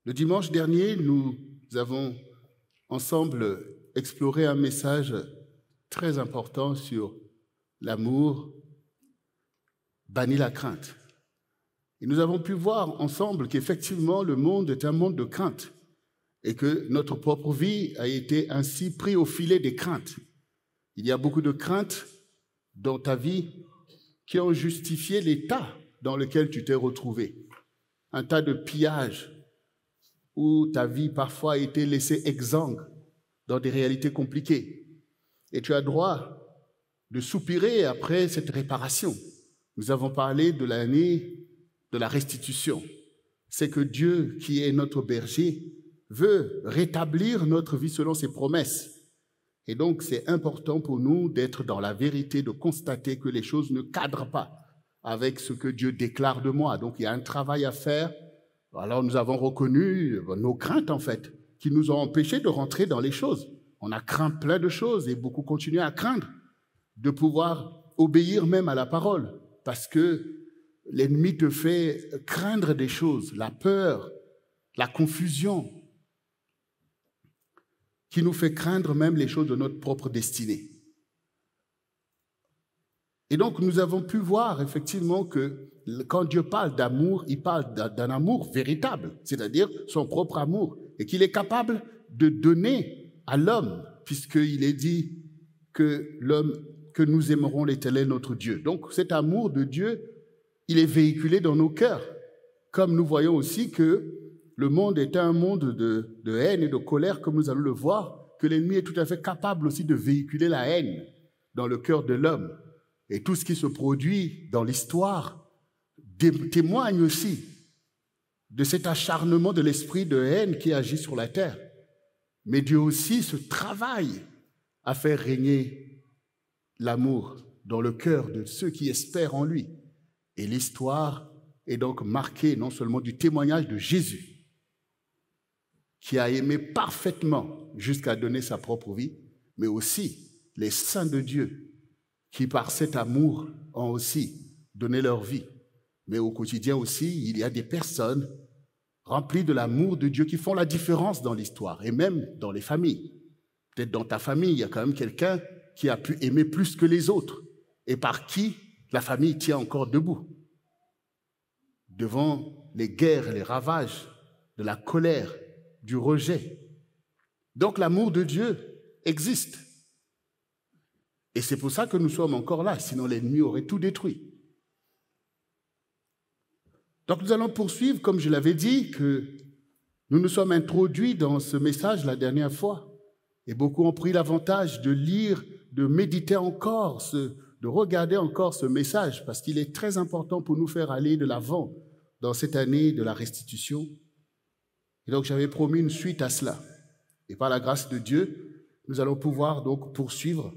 Le dimanche dernier, nous avons ensemble exploré un message très important sur l'amour bannit la crainte. Et nous avons pu voir ensemble qu'effectivement le monde est un monde de crainte et que notre propre vie a été ainsi pris au filet des craintes. Il y a beaucoup de craintes dans ta vie qui ont justifié l'état dans lequel tu t'es retrouvé. Un tas de pillages où ta vie parfois a été laissée exsangue dans des réalités compliquées. Et tu as droit de soupirer après cette réparation. Nous avons parlé de l'année de la restitution. C'est que Dieu, qui est notre berger, veut rétablir notre vie selon ses promesses. Et donc, c'est important pour nous d'être dans la vérité, de constater que les choses ne cadrent pas avec ce que Dieu déclare de moi. Donc, il y a un travail à faire. Alors, nous avons reconnu nos craintes, en fait, qui nous ont empêchés de rentrer dans les choses. On a craint plein de choses et beaucoup continué à craindre de pouvoir obéir même à la parole, parce que l'ennemi te fait craindre des choses, la peur, la confusion, qui nous fait craindre même les choses de notre propre destinée. Et donc, nous avons pu voir effectivement que quand Dieu parle d'amour, il parle d'un amour véritable, c'est-à-dire son propre amour, et qu'il est capable de donner à l'homme, puisqu'il est dit que l'homme, que nous aimerons l'Éternel notre Dieu. Donc, cet amour de Dieu, il est véhiculé dans nos cœurs, comme nous voyons aussi que le monde est un monde de haine et de colère, comme nous allons le voir, que l'ennemi est tout à fait capable aussi de véhiculer la haine dans le cœur de l'homme. Et tout ce qui se produit dans l'histoire témoigne aussi de cet acharnement de l'esprit de haine qui agit sur la terre. Mais Dieu aussi se travaille à faire régner l'amour dans le cœur de ceux qui espèrent en lui. Et l'histoire est donc marquée non seulement du témoignage de Jésus, qui a aimé parfaitement jusqu'à donner sa propre vie, mais aussi les saints de Dieu, qui par cet amour ont aussi donné leur vie. Mais au quotidien aussi, il y a des personnes remplies de l'amour de Dieu qui font la différence dans l'histoire, et même dans les familles. Peut-être dans ta famille, il y a quand même quelqu'un qui a pu aimer plus que les autres, et par qui la famille tient encore debout, devant les guerres, les ravages de la colère, du rejet. Donc l'amour de Dieu existe. Et c'est pour ça que nous sommes encore là, sinon l'ennemi aurait tout détruit. Donc nous allons poursuivre, comme je l'avais dit, que nous nous sommes introduits dans ce message la dernière fois, et beaucoup ont pris l'avantage de lire, de méditer encore, de regarder encore ce message, parce qu'il est très important pour nous faire aller de l'avant dans cette année de la restitution. Et donc j'avais promis une suite à cela. Et par la grâce de Dieu, nous allons pouvoir donc poursuivre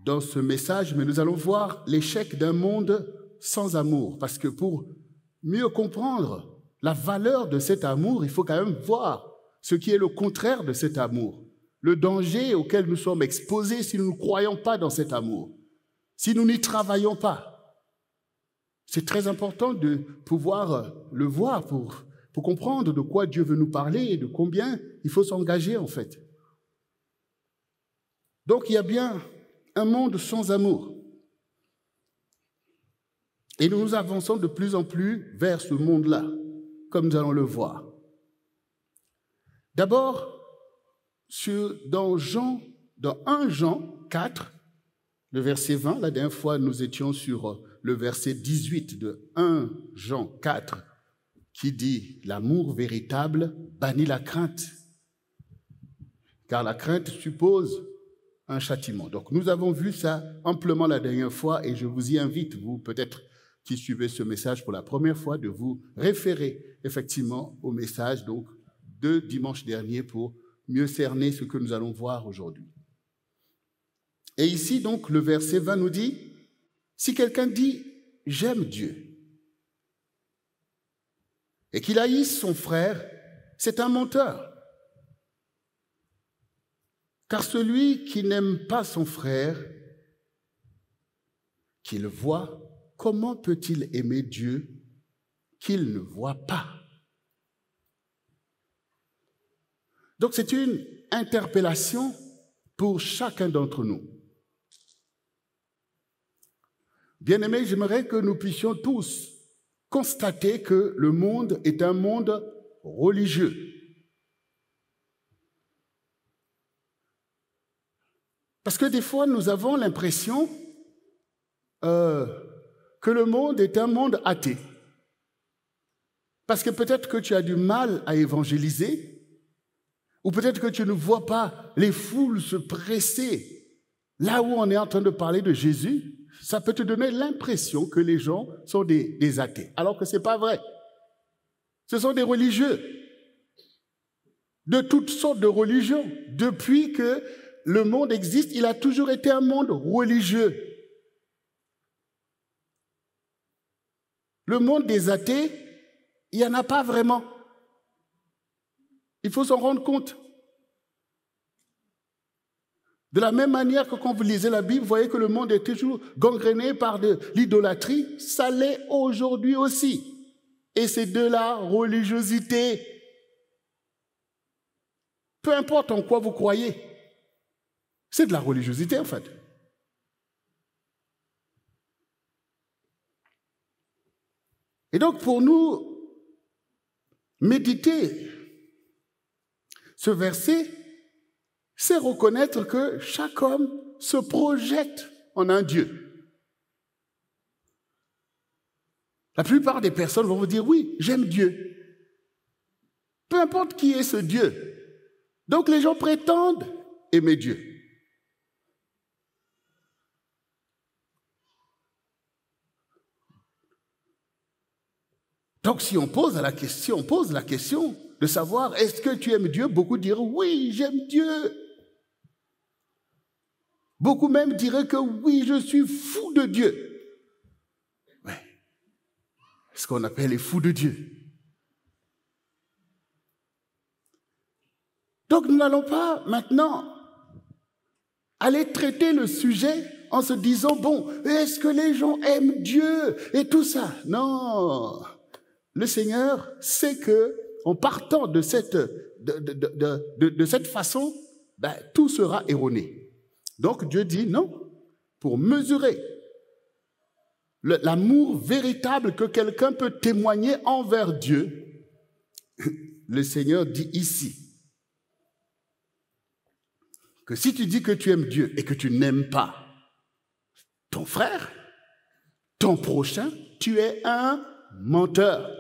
dans ce message, mais nous allons voir l'échec d'un monde sans amour, parce que pour mieux comprendre la valeur de cet amour, il faut quand même voir ce qui est le contraire de cet amour, le danger auquel nous sommes exposés si nous ne croyons pas dans cet amour, si nous n'y travaillons pas. C'est très important de pouvoir le voir pour comprendre de quoi Dieu veut nous parler et de combien il faut s'engager en fait. Donc il y a bien un monde sans amour. Et nous nous avançons de plus en plus vers ce monde-là, comme nous allons le voir. D'abord, dans 1 Jean 4, le verset 20, la dernière fois nous étions sur le verset 18 de 1 Jean 4, qui dit « L'amour véritable bannit la crainte, car la crainte suppose un châtiment. » Donc nous avons vu ça amplement la dernière fois et je vous y invite, vous peut-être qui suivez ce message pour la première fois, de vous référer effectivement au message donc, de dimanche dernier pour mieux cerner ce que nous allons voir aujourd'hui. Et ici donc le verset 20 nous dit « Si quelqu'un dit « J'aime Dieu » et qu'il haïsse son frère, c'est un menteur. Car celui qui n'aime pas son frère, qu'il voit, comment peut-il aimer Dieu qu'il ne voit pas? Donc c'est une interpellation pour chacun d'entre nous. Bien-aimés, j'aimerais que nous puissions tous constater que le monde est un monde religieux. Parce que des fois, nous avons l'impression que le monde est un monde athée. Parce que peut-être que tu as du mal à évangéliser, ou peut-être que tu ne vois pas les foules se presser là où on est en train de parler de Jésus. Ça peut te donner l'impression que les gens sont des athées, alors que ce n'est pas vrai. Ce sont des religieux, de toutes sortes de religions. Depuis que le monde existe, il a toujours été un monde religieux. Le monde des athées, il n'y en a pas vraiment. Il faut s'en rendre compte. De la même manière que quand vous lisez la Bible, vous voyez que le monde est toujours gangréné par de l'idolâtrie, ça l'est aujourd'hui aussi. Et c'est de la religiosité. Peu importe en quoi vous croyez, c'est de la religiosité en fait. Et donc pour nous méditer ce verset, c'est reconnaître que chaque homme se projette en un Dieu. La plupart des personnes vont vous dire, oui, j'aime Dieu. Peu importe qui est ce Dieu. Donc les gens prétendent aimer Dieu. Donc si on pose la question de savoir, est-ce que tu aimes Dieu? Beaucoup diront, oui, j'aime Dieu. Beaucoup même diraient que oui, je suis fou de Dieu. Oui, ce qu'on appelle les fous de Dieu. Donc nous n'allons pas maintenant aller traiter le sujet en se disant, bon, est-ce que les gens aiment Dieu et tout ça? Non, le Seigneur sait que en partant de cette façon, tout sera erroné. Donc Dieu dit non, pour mesurer l'amour véritable que quelqu'un peut témoigner envers Dieu, le Seigneur dit ici que si tu dis que tu aimes Dieu et que tu n'aimes pas ton frère, ton prochain, tu es un menteur.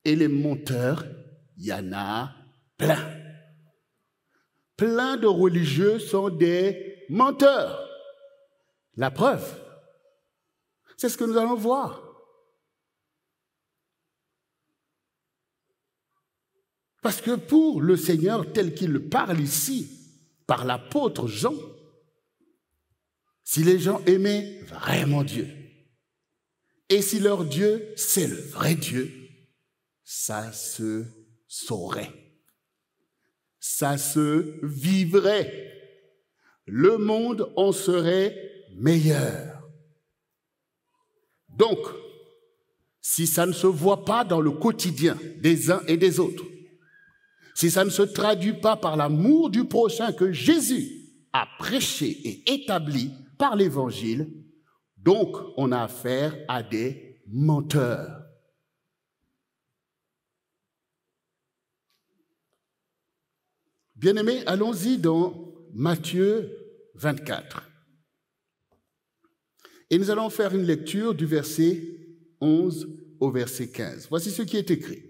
Et les menteurs, il y en a plein. Plein de religieux sont des menteurs. La preuve, c'est ce que nous allons voir. Parce que pour le Seigneur tel qu'il le parle ici, par l'apôtre Jean, si les gens aimaient vraiment Dieu, et si leur Dieu, c'est le vrai Dieu, ça se saurait. Ça se vivrait. Le monde en serait meilleur. Donc, si ça ne se voit pas dans le quotidien des uns et des autres, si ça ne se traduit pas par l'amour du prochain que Jésus a prêché et établi par l'Évangile, donc on a affaire à des menteurs. Bien-aimés, allons-y dans Matthieu 24. Et nous allons faire une lecture du verset 11 au verset 15. Voici ce qui est écrit.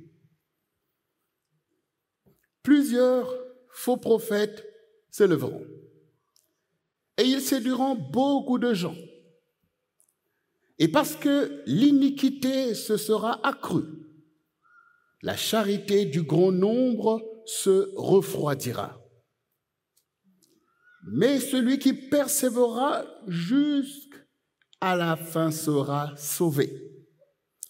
Plusieurs faux prophètes se leveront, et ils séduiront beaucoup de gens. Et parce que l'iniquité se sera accrue, la charité du grand nombre se refroidira. Mais celui qui persévérera jusqu'à la fin sera sauvé.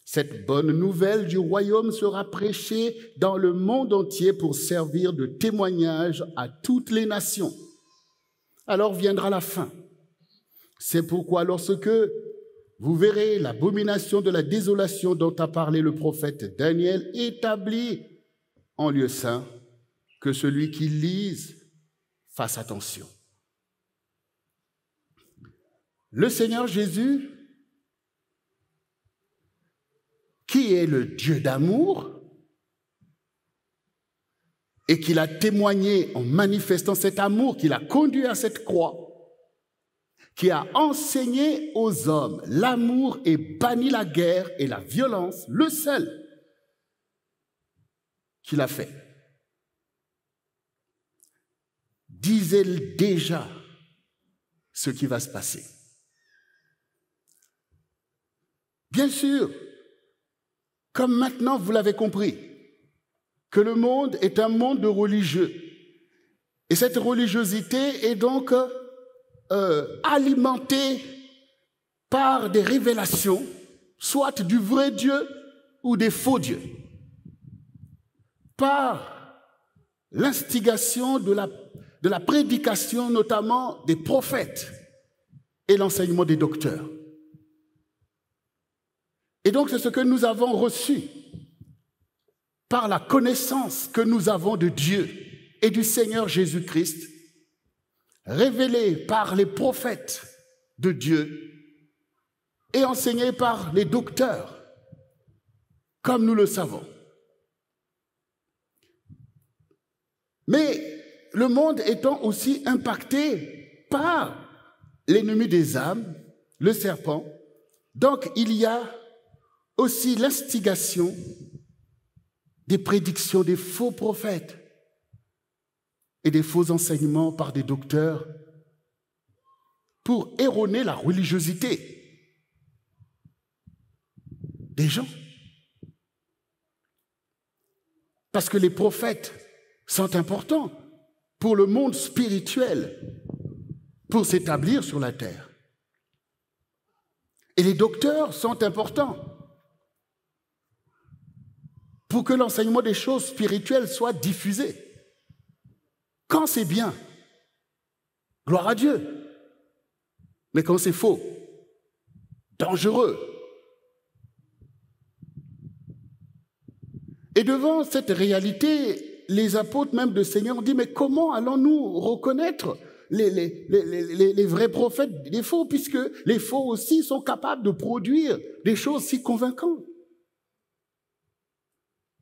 Cette bonne nouvelle du royaume sera prêchée dans le monde entier pour servir de témoignage à toutes les nations. Alors viendra la fin. C'est pourquoi lorsque vous verrez l'abomination de la désolation dont a parlé le prophète Daniel établie en lieu saint, que celui qui lise fasse attention. Le Seigneur Jésus, qui est le Dieu d'amour, et qu'il a témoigné en manifestant cet amour, qu'il a conduit à cette croix, qui a enseigné aux hommes l'amour et banni la guerre et la violence, le seul qu'il a fait, disait déjà ce qui va se passer. Bien sûr, comme maintenant vous l'avez compris, que le monde est un monde de religieux. Et cette religiosité est donc alimentée par des révélations, soit du vrai Dieu ou des faux dieux, par l'instigation de la prédication, notamment des prophètes, et l'enseignement des docteurs. Et donc c'est ce que nous avons reçu par la connaissance que nous avons de Dieu et du Seigneur Jésus-Christ, révélé par les prophètes de Dieu et enseigné par les docteurs, comme nous le savons. Mais le monde étant aussi impacté par l'ennemi des âmes, le serpent, donc il y a aussi l'instigation des prédictions des faux prophètes et des faux enseignements par des docteurs pour erroner la religiosité des gens. Parce que les prophètes sont importants pour le monde spirituel, pour s'établir sur la terre. Et les docteurs sont importants pour que l'enseignement des choses spirituelles soit diffusé. Quand c'est bien, gloire à Dieu. Mais quand c'est faux, dangereux. Et devant cette réalité, les apôtres même du Seigneur ont dit, mais comment allons-nous reconnaître les vrais prophètes des faux, puisque les faux aussi sont capables de produire des choses si convaincantes.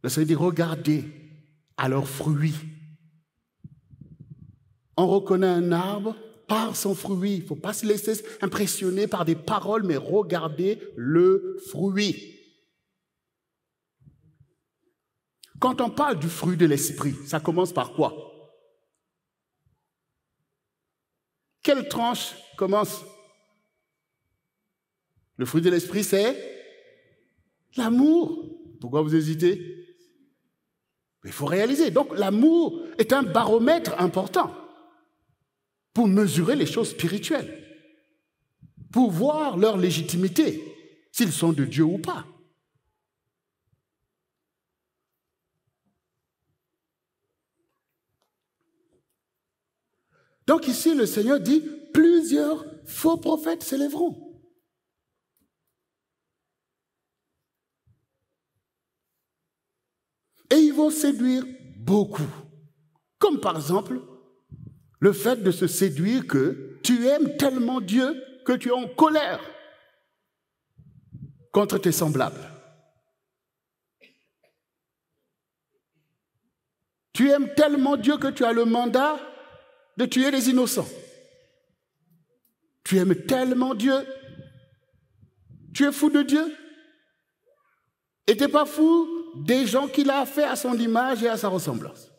Le Seigneur dit, regardez à leurs fruits. On reconnaît un arbre par son fruit. Il ne faut pas se laisser impressionner par des paroles, mais regardez le fruit. Quand on parle du fruit de l'esprit, ça commence par quoi? Quelle tranche commence? Le fruit de l'esprit, c'est l'amour. Pourquoi vous hésitez? Il faut réaliser. Donc l'amour est un baromètre important pour mesurer les choses spirituelles, pour voir leur légitimité, s'ils sont de Dieu ou pas. Donc ici, le Seigneur dit, plusieurs faux prophètes s'élèveront. Et ils vont séduire beaucoup. Comme par exemple, le fait de se séduire que tu aimes tellement Dieu que tu es en colère contre tes semblables. Tu aimes tellement Dieu que tu as le mandat de tuer les innocents. Tu aimes tellement Dieu. Tu es fou de Dieu. Et tu n'es pas fou des gens qu'il a fait à son image et à sa ressemblance.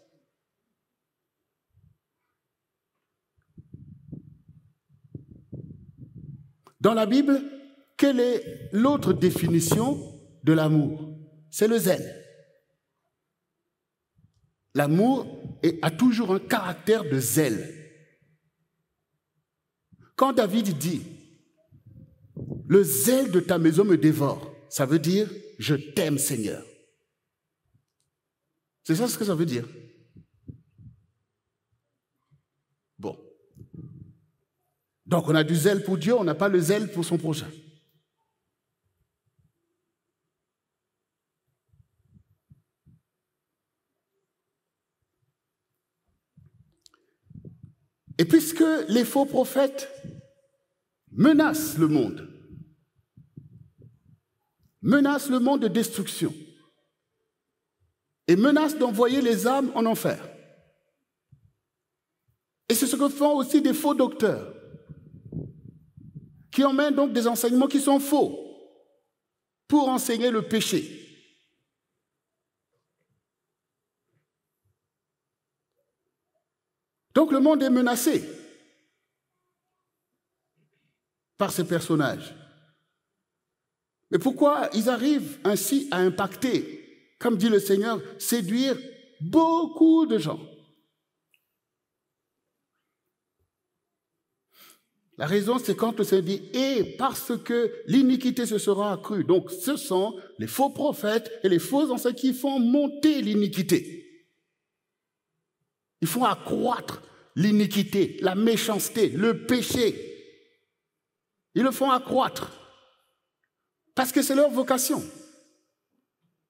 Dans la Bible, quelle est l'autre définition de l'amour? C'est le zèle. L'amour a toujours un caractère de zèle. Quand David dit « Le zèle de ta maison me dévore », ça veut dire « Je t'aime, Seigneur ». C'est ça ce que ça veut dire. Bon. Donc on a du zèle pour Dieu, on n'a pas le zèle pour son prochain. Et puisque les faux prophètes menacent le monde de destruction et menacent d'envoyer les âmes en enfer, et c'est ce que font aussi des faux docteurs, qui emmènent donc des enseignements qui sont faux pour enseigner le péché. Donc le monde est menacé par ces personnages. Mais pourquoi ils arrivent ainsi à impacter, comme dit le Seigneur, séduire beaucoup de gens? La raison, c'est quand le Seigneur dit « Et parce que l'iniquité se sera accrue ». Donc, ce sont les faux prophètes et les faux enseignants qui font monter l'iniquité. Ils font accroître l'iniquité, la méchanceté, le péché. Ils le font accroître. Parce que c'est leur vocation.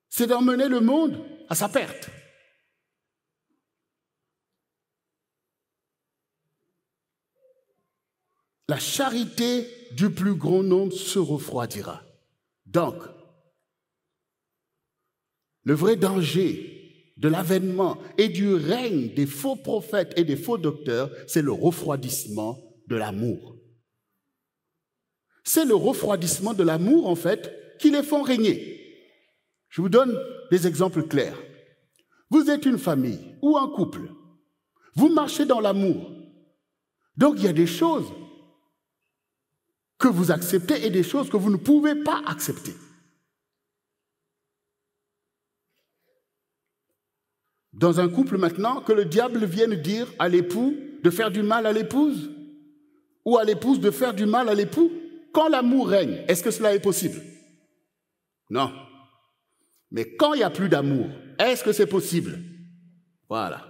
C'est d'emmener le monde à sa perte. La charité du plus grand nombre se refroidira. Donc, le vrai danger de l'avènement et du règne des faux prophètes et des faux docteurs, c'est le refroidissement de l'amour. C'est le refroidissement de l'amour, en fait, qui les font régner. Je vous donne des exemples clairs. Vous êtes une famille ou un couple. Vous marchez dans l'amour. Donc, il y a des choses que vous acceptez et des choses que vous ne pouvez pas accepter. Dans un couple maintenant, que le diable vienne dire à l'époux de faire du mal à l'épouse ou à l'épouse de faire du mal à l'époux, quand l'amour règne, est-ce que cela est possible? Non. Mais quand il n'y a plus d'amour, est-ce que c'est possible? Voilà.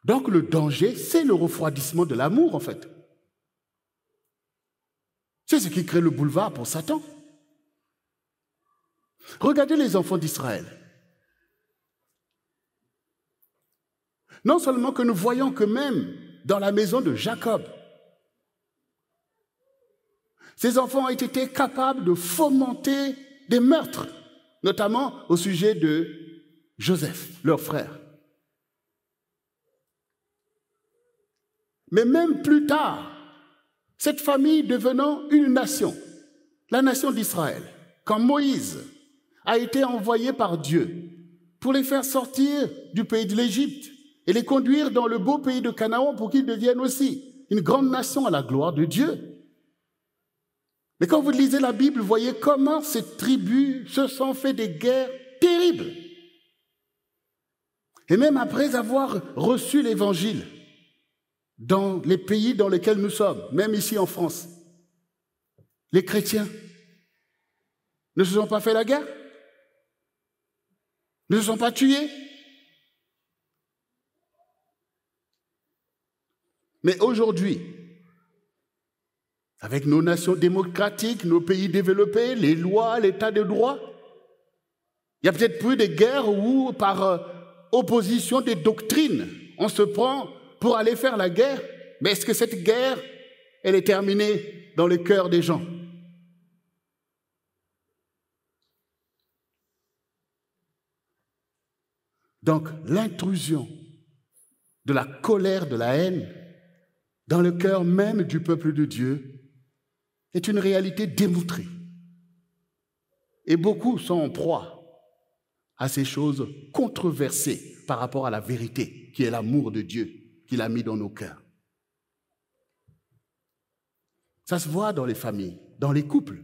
Donc le danger, c'est le refroidissement de l'amour en fait. C'est ce qui crée le boulevard pour Satan. Regardez les enfants d'Israël. Non seulement que nous voyons que même dans la maison de Jacob, ces enfants ont été capables de fomenter des meurtres, notamment au sujet de Joseph, leur frère. Mais même plus tard, cette famille devenant une nation, la nation d'Israël, quand Moïse a été envoyé par Dieu pour les faire sortir du pays de l'Égypte et les conduire dans le beau pays de Canaan pour qu'ils deviennent aussi une grande nation à la gloire de Dieu. Mais quand vous lisez la Bible, vous voyez comment ces tribus se sont fait des guerres terribles. Et même après avoir reçu l'Évangile dans les pays dans lesquels nous sommes, même ici en France, les chrétiens ne se sont pas fait la guerre, ne se sont pas tués. Mais aujourd'hui, avec nos nations démocratiques, nos pays développés, les lois, l'état de droit, il y a peut-être plus de guerres où, par opposition des doctrines, on se prend pour aller faire la guerre. Mais est-ce que cette guerre, elle est terminée dans le cœur des gens? Donc, l'intrusion de la colère, de la haine, dans le cœur même du peuple de Dieu, est une réalité démontrée. Et beaucoup sont en proie à ces choses controversées par rapport à la vérité, qui est l'amour de Dieu qu'il a mis dans nos cœurs. Ça se voit dans les familles, dans les couples.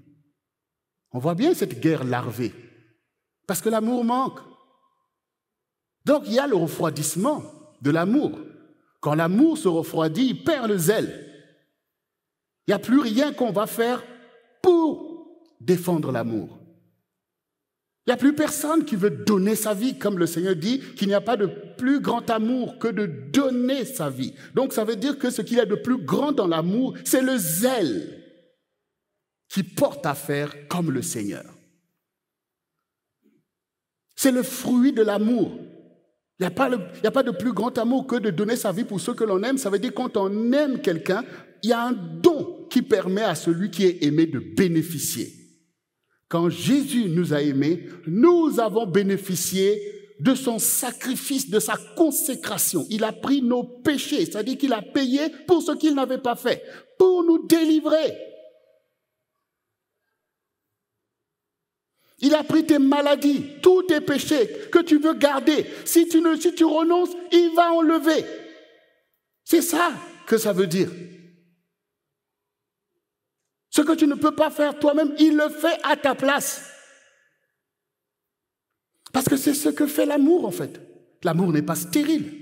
On voit bien cette guerre larvée, parce que l'amour manque. Donc il y a le refroidissement de l'amour. Quand l'amour se refroidit, il perd le zèle. Il n'y a plus rien qu'on va faire pour défendre l'amour. Il n'y a plus personne qui veut donner sa vie, comme le Seigneur dit qu'il n'y a pas de plus grand amour que de donner sa vie. Donc ça veut dire que ce qu'il y a de plus grand dans l'amour, c'est le zèle qui porte à faire comme le Seigneur. C'est le fruit de l'amour. Il n'y a pas de plus grand amour que de donner sa vie pour ceux que l'on aime. Ça veut dire quand on aime quelqu'un, il y a un don qui permet à celui qui est aimé de bénéficier. Quand Jésus nous a aimés, nous avons bénéficié de son sacrifice, de sa consécration. Il a pris nos péchés, c'est-à-dire qu'il a payé pour ce qu'il n'avait pas fait, pour nous délivrer. Il a pris tes maladies, tous tes péchés que tu veux garder. Si tu renonces, il va enlever. C'est ça que ça veut dire. Ce que tu ne peux pas faire toi-même, il le fait à ta place. Parce que c'est ce que fait l'amour, en fait. L'amour n'est pas stérile.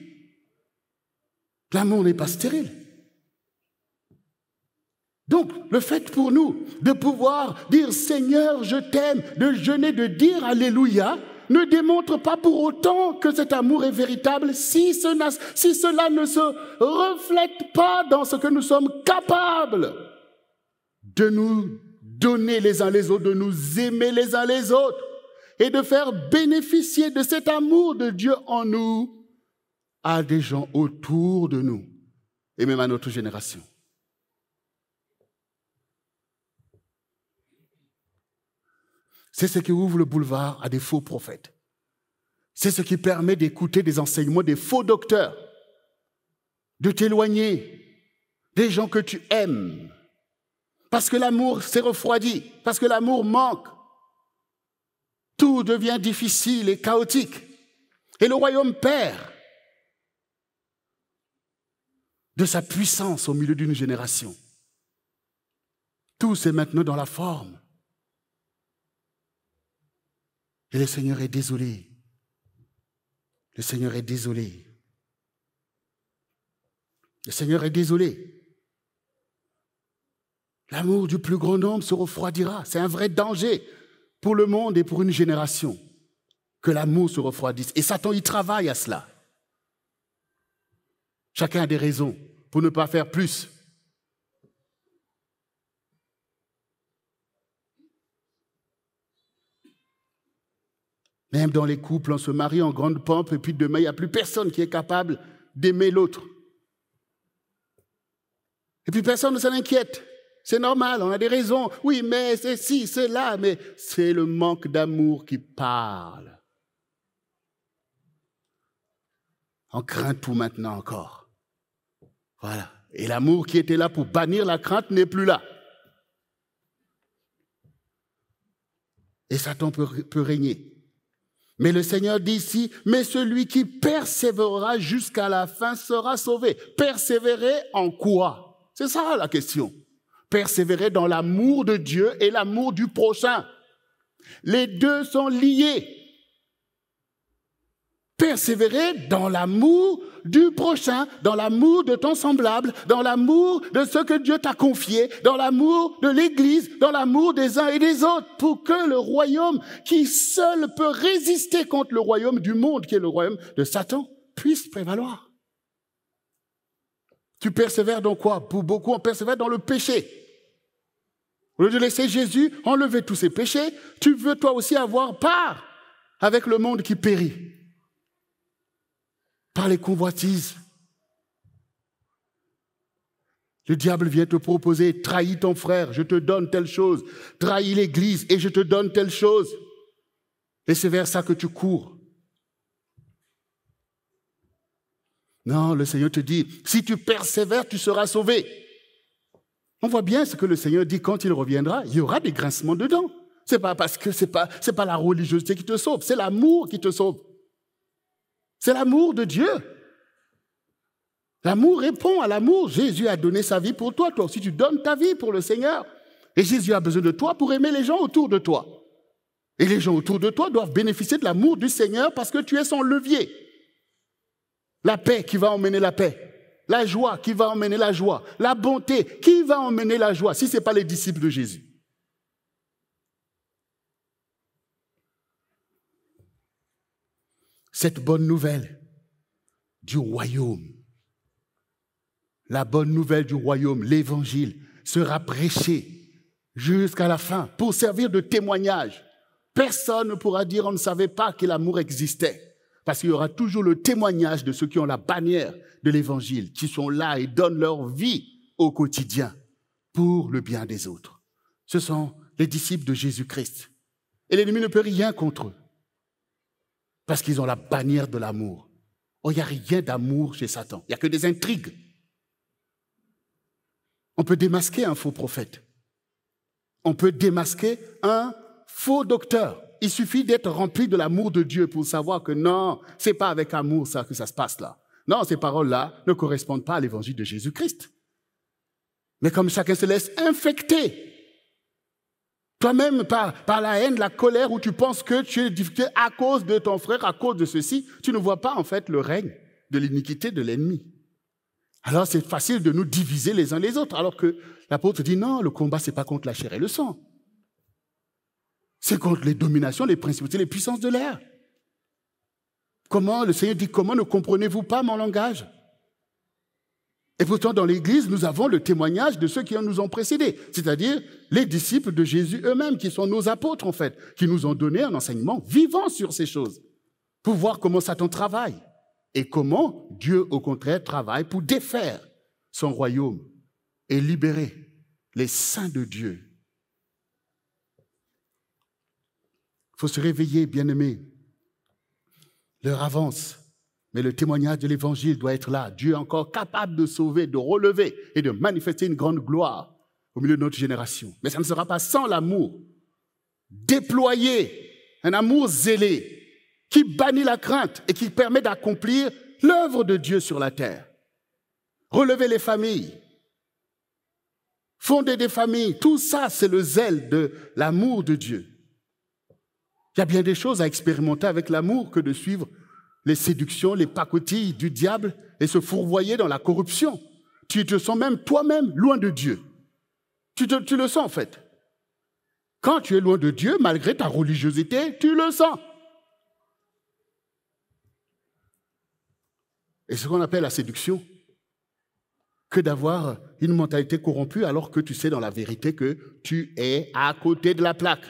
L'amour n'est pas stérile. Donc, le fait pour nous de pouvoir dire « Seigneur, je t'aime », de jeûner, de dire « Alléluia », ne démontre pas pour autant que cet amour est véritable si cela ne se reflète pas dans ce que nous sommes capables de nous donner les uns les autres, de nous aimer les uns les autres et de faire bénéficier de cet amour de Dieu en nous à des gens autour de nous et même à notre génération. C'est ce qui ouvre le boulevard à des faux prophètes. C'est ce qui permet d'écouter des enseignements des faux docteurs, de t'éloigner des gens que tu aimes. Parce que l'amour s'est refroidi, parce que l'amour manque. Tout devient difficile et chaotique. Et le royaume perd de sa puissance au milieu d'une génération. Tout c'est maintenant dans la forme. Et le Seigneur est désolé. Le Seigneur est désolé. Le Seigneur est désolé. L'amour du plus grand nombre se refroidira. C'est un vrai danger pour le monde et pour une génération que l'amour se refroidisse. Et Satan y travaille à cela. Chacun a des raisons pour ne pas faire plus. Même dans les couples, on se marie en grande pompe et puis demain, il n'y a plus personne qui est capable d'aimer l'autre. Et puis personne ne s'en inquiète. C'est normal, on a des raisons. Oui, mais c'est ci, c'est là, mais c'est le manque d'amour qui parle. On craint tout maintenant encore. Voilà. Et l'amour qui était là pour bannir la crainte n'est plus là. Et Satan peut régner. Mais le Seigneur dit ici, mais celui qui persévérera jusqu'à la fin sera sauvé. Persévérer en quoi? C'est ça la question. Persévérer dans l'amour de Dieu et l'amour du prochain. Les deux sont liés. Persévérer dans l'amour du prochain, dans l'amour de ton semblable, dans l'amour de ce que Dieu t'a confié, dans l'amour de l'Église, dans l'amour des uns et des autres, pour que le royaume qui seul peut résister contre le royaume du monde, qui est le royaume de Satan, puisse prévaloir. Tu persévères dans quoi? Pour beaucoup, on persévère dans le péché. Au lieu de laisser Jésus enlever tous ses péchés, tu veux toi aussi avoir part avec le monde qui périt. Par les convoitises. Le diable vient te proposer, trahis ton frère, je te donne telle chose, trahis l'Église et je te donne telle chose. Et c'est vers ça que tu cours. Non, le Seigneur te dit, si tu persévères, tu seras sauvé. On voit bien ce que le Seigneur dit quand il reviendra, il y aura des grincements dedans. C'est pas parce que c'est pas la religiosité qui te sauve, c'est l'amour qui te sauve. C'est l'amour de Dieu. L'amour répond à l'amour. Jésus a donné sa vie pour toi. Toi aussi, tu donnes ta vie pour le Seigneur. Et Jésus a besoin de toi pour aimer les gens autour de toi. Et les gens autour de toi doivent bénéficier de l'amour du Seigneur parce que tu es son levier. La paix qui va emmener la paix. La joie qui va emmener la joie. La bonté qui va emmener la joie, si ce n'est pas les disciples de Jésus. Cette bonne nouvelle du royaume, la bonne nouvelle du royaume, l'évangile, sera prêché jusqu'à la fin pour servir de témoignage. Personne ne pourra dire on ne savait pas que l'amour existait. Parce qu'il y aura toujours le témoignage de ceux qui ont la bannière de l'Évangile, qui sont là et donnent leur vie au quotidien pour le bien des autres. Ce sont les disciples de Jésus-Christ. Et l'ennemi ne peut rien contre eux. Parce qu'ils ont la bannière de l'amour. Oh, il n'y a rien d'amour chez Satan. Il n'y a que des intrigues. On peut démasquer un faux prophète. On peut démasquer un faux docteur. Il suffit d'être rempli de l'amour de Dieu pour savoir que non, c'est pas avec amour ça que ça se passe là. Non, ces paroles-là ne correspondent pas à l'évangile de Jésus-Christ. Mais comme chacun se laisse infecter, toi-même par la haine, la colère, où tu penses que tu es difficulté à cause de ton frère, à cause de ceci, tu ne vois pas en fait le règne de l'iniquité de l'ennemi. Alors c'est facile de nous diviser les uns les autres, alors que l'apôtre dit non, le combat c'est pas contre la chair et le sang. C'est contre les dominations, les principautés, les puissances de l'air. Comment, le Seigneur dit, comment ne comprenez-vous pas mon langage? Et pourtant, dans l'Église, nous avons le témoignage de ceux qui nous ont précédés, c'est-à-dire les disciples de Jésus eux-mêmes, qui sont nos apôtres en fait, qui nous ont donné un enseignement vivant sur ces choses, pour voir comment Satan travaille et comment Dieu, au contraire, travaille pour défaire son royaume et libérer les saints de Dieu. Il faut se réveiller, bien-aimés. L'heure avance, mais le témoignage de l'Évangile doit être là. Dieu est encore capable de sauver, de relever et de manifester une grande gloire au milieu de notre génération. Mais ça ne sera pas sans l'amour déployé, un amour zélé qui bannit la crainte et qui permet d'accomplir l'œuvre de Dieu sur la terre. Relever les familles, fonder des familles, tout ça, c'est le zèle de l'amour de Dieu. Il y a bien des choses à expérimenter avec l'amour que de suivre les séductions, les pacotilles du diable et se fourvoyer dans la corruption. Tu te sens même toi-même loin de Dieu. Tu le sens en fait. Quand tu es loin de Dieu, malgré ta religiosité, tu le sens. Et ce qu'on appelle la séduction, que d'avoir une mentalité corrompue alors que tu sais dans la vérité que tu es à côté de la plaque.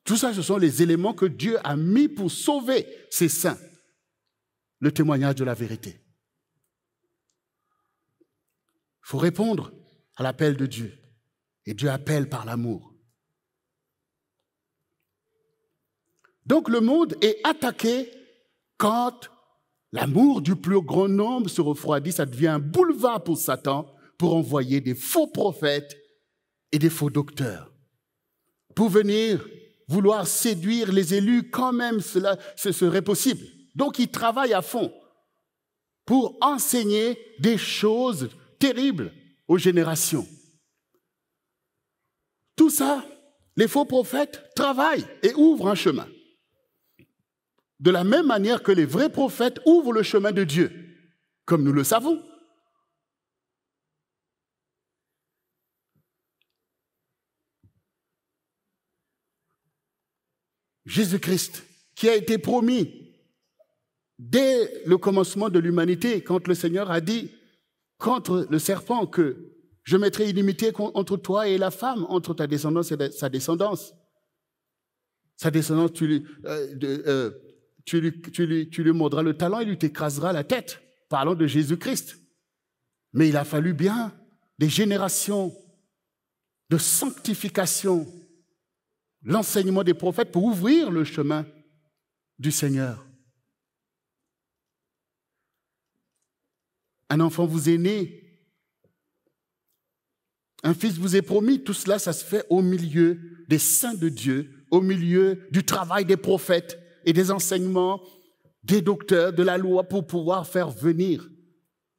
Tout ça, ce sont les éléments que Dieu a mis pour sauver ses saints. Le témoignage de la vérité. Il faut répondre à l'appel de Dieu. Et Dieu appelle par l'amour. Donc le monde est attaqué quand l'amour du plus grand nombre se refroidit. Ça devient un boulevard pour Satan pour envoyer des faux prophètes et des faux docteurs. Pour venir vouloir séduire les élus, quand même cela ce serait possible. Donc il travaille à fond pour enseigner des choses terribles aux générations. Tout ça, les faux prophètes travaillent et ouvrent un chemin. De la même manière que les vrais prophètes ouvrent le chemin de Dieu, comme nous le savons. Jésus-Christ, qui a été promis dès le commencement de l'humanité, quand le Seigneur a dit contre le serpent que je mettrai inimitié entre toi et la femme, entre ta descendance et sa descendance. Sa descendance, tu lui mordras le talon et lui t'écraseras la tête, parlant de Jésus-Christ. Mais il a fallu bien des générations de sanctification, l'enseignement des prophètes pour ouvrir le chemin du Seigneur. Un enfant vous est né, un fils vous est promis, tout cela, ça se fait au milieu des saints de Dieu, au milieu du travail des prophètes et des enseignements des docteurs de la loi pour pouvoir faire venir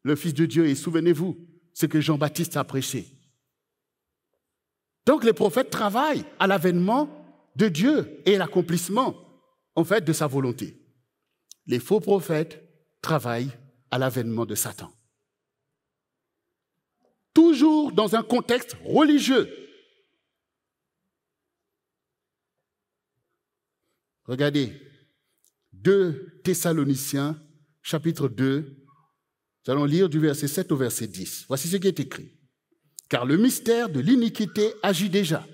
le Fils de Dieu. Et souvenez-vous, ce que Jean-Baptiste a prêché. Donc les prophètes travaillent à l'avènement de Dieu et l'accomplissement, en fait, de sa volonté. Les faux prophètes travaillent à l'avènement de Satan. Toujours dans un contexte religieux. Regardez, 2 Thessaloniciens, chapitre 2, nous allons lire du verset 7 au verset 10. Voici ce qui est écrit. Car le mystère de l'iniquité agit déjà.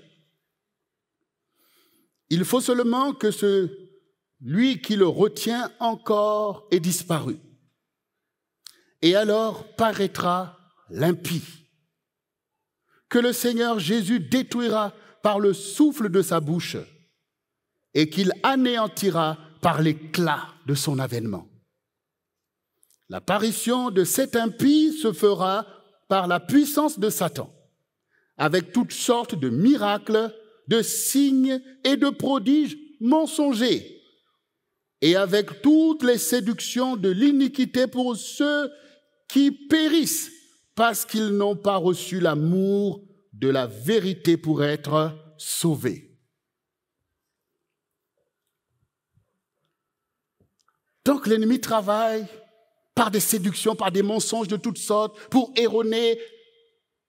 Il faut seulement que ce lui qui le retient encore est disparu. Et alors paraîtra l'impie, que le Seigneur Jésus détruira par le souffle de sa bouche et qu'il anéantira par l'éclat de son avènement. L'apparition de cet impie se fera par la puissance de Satan, avec toutes sortes de miracles, de signes et de prodiges mensongers, et avec toutes les séductions de l'iniquité pour ceux qui périssent parce qu'ils n'ont pas reçu l'amour de la vérité pour être sauvés. Donc l'ennemi travaille par des séductions, par des mensonges de toutes sortes, pour erroner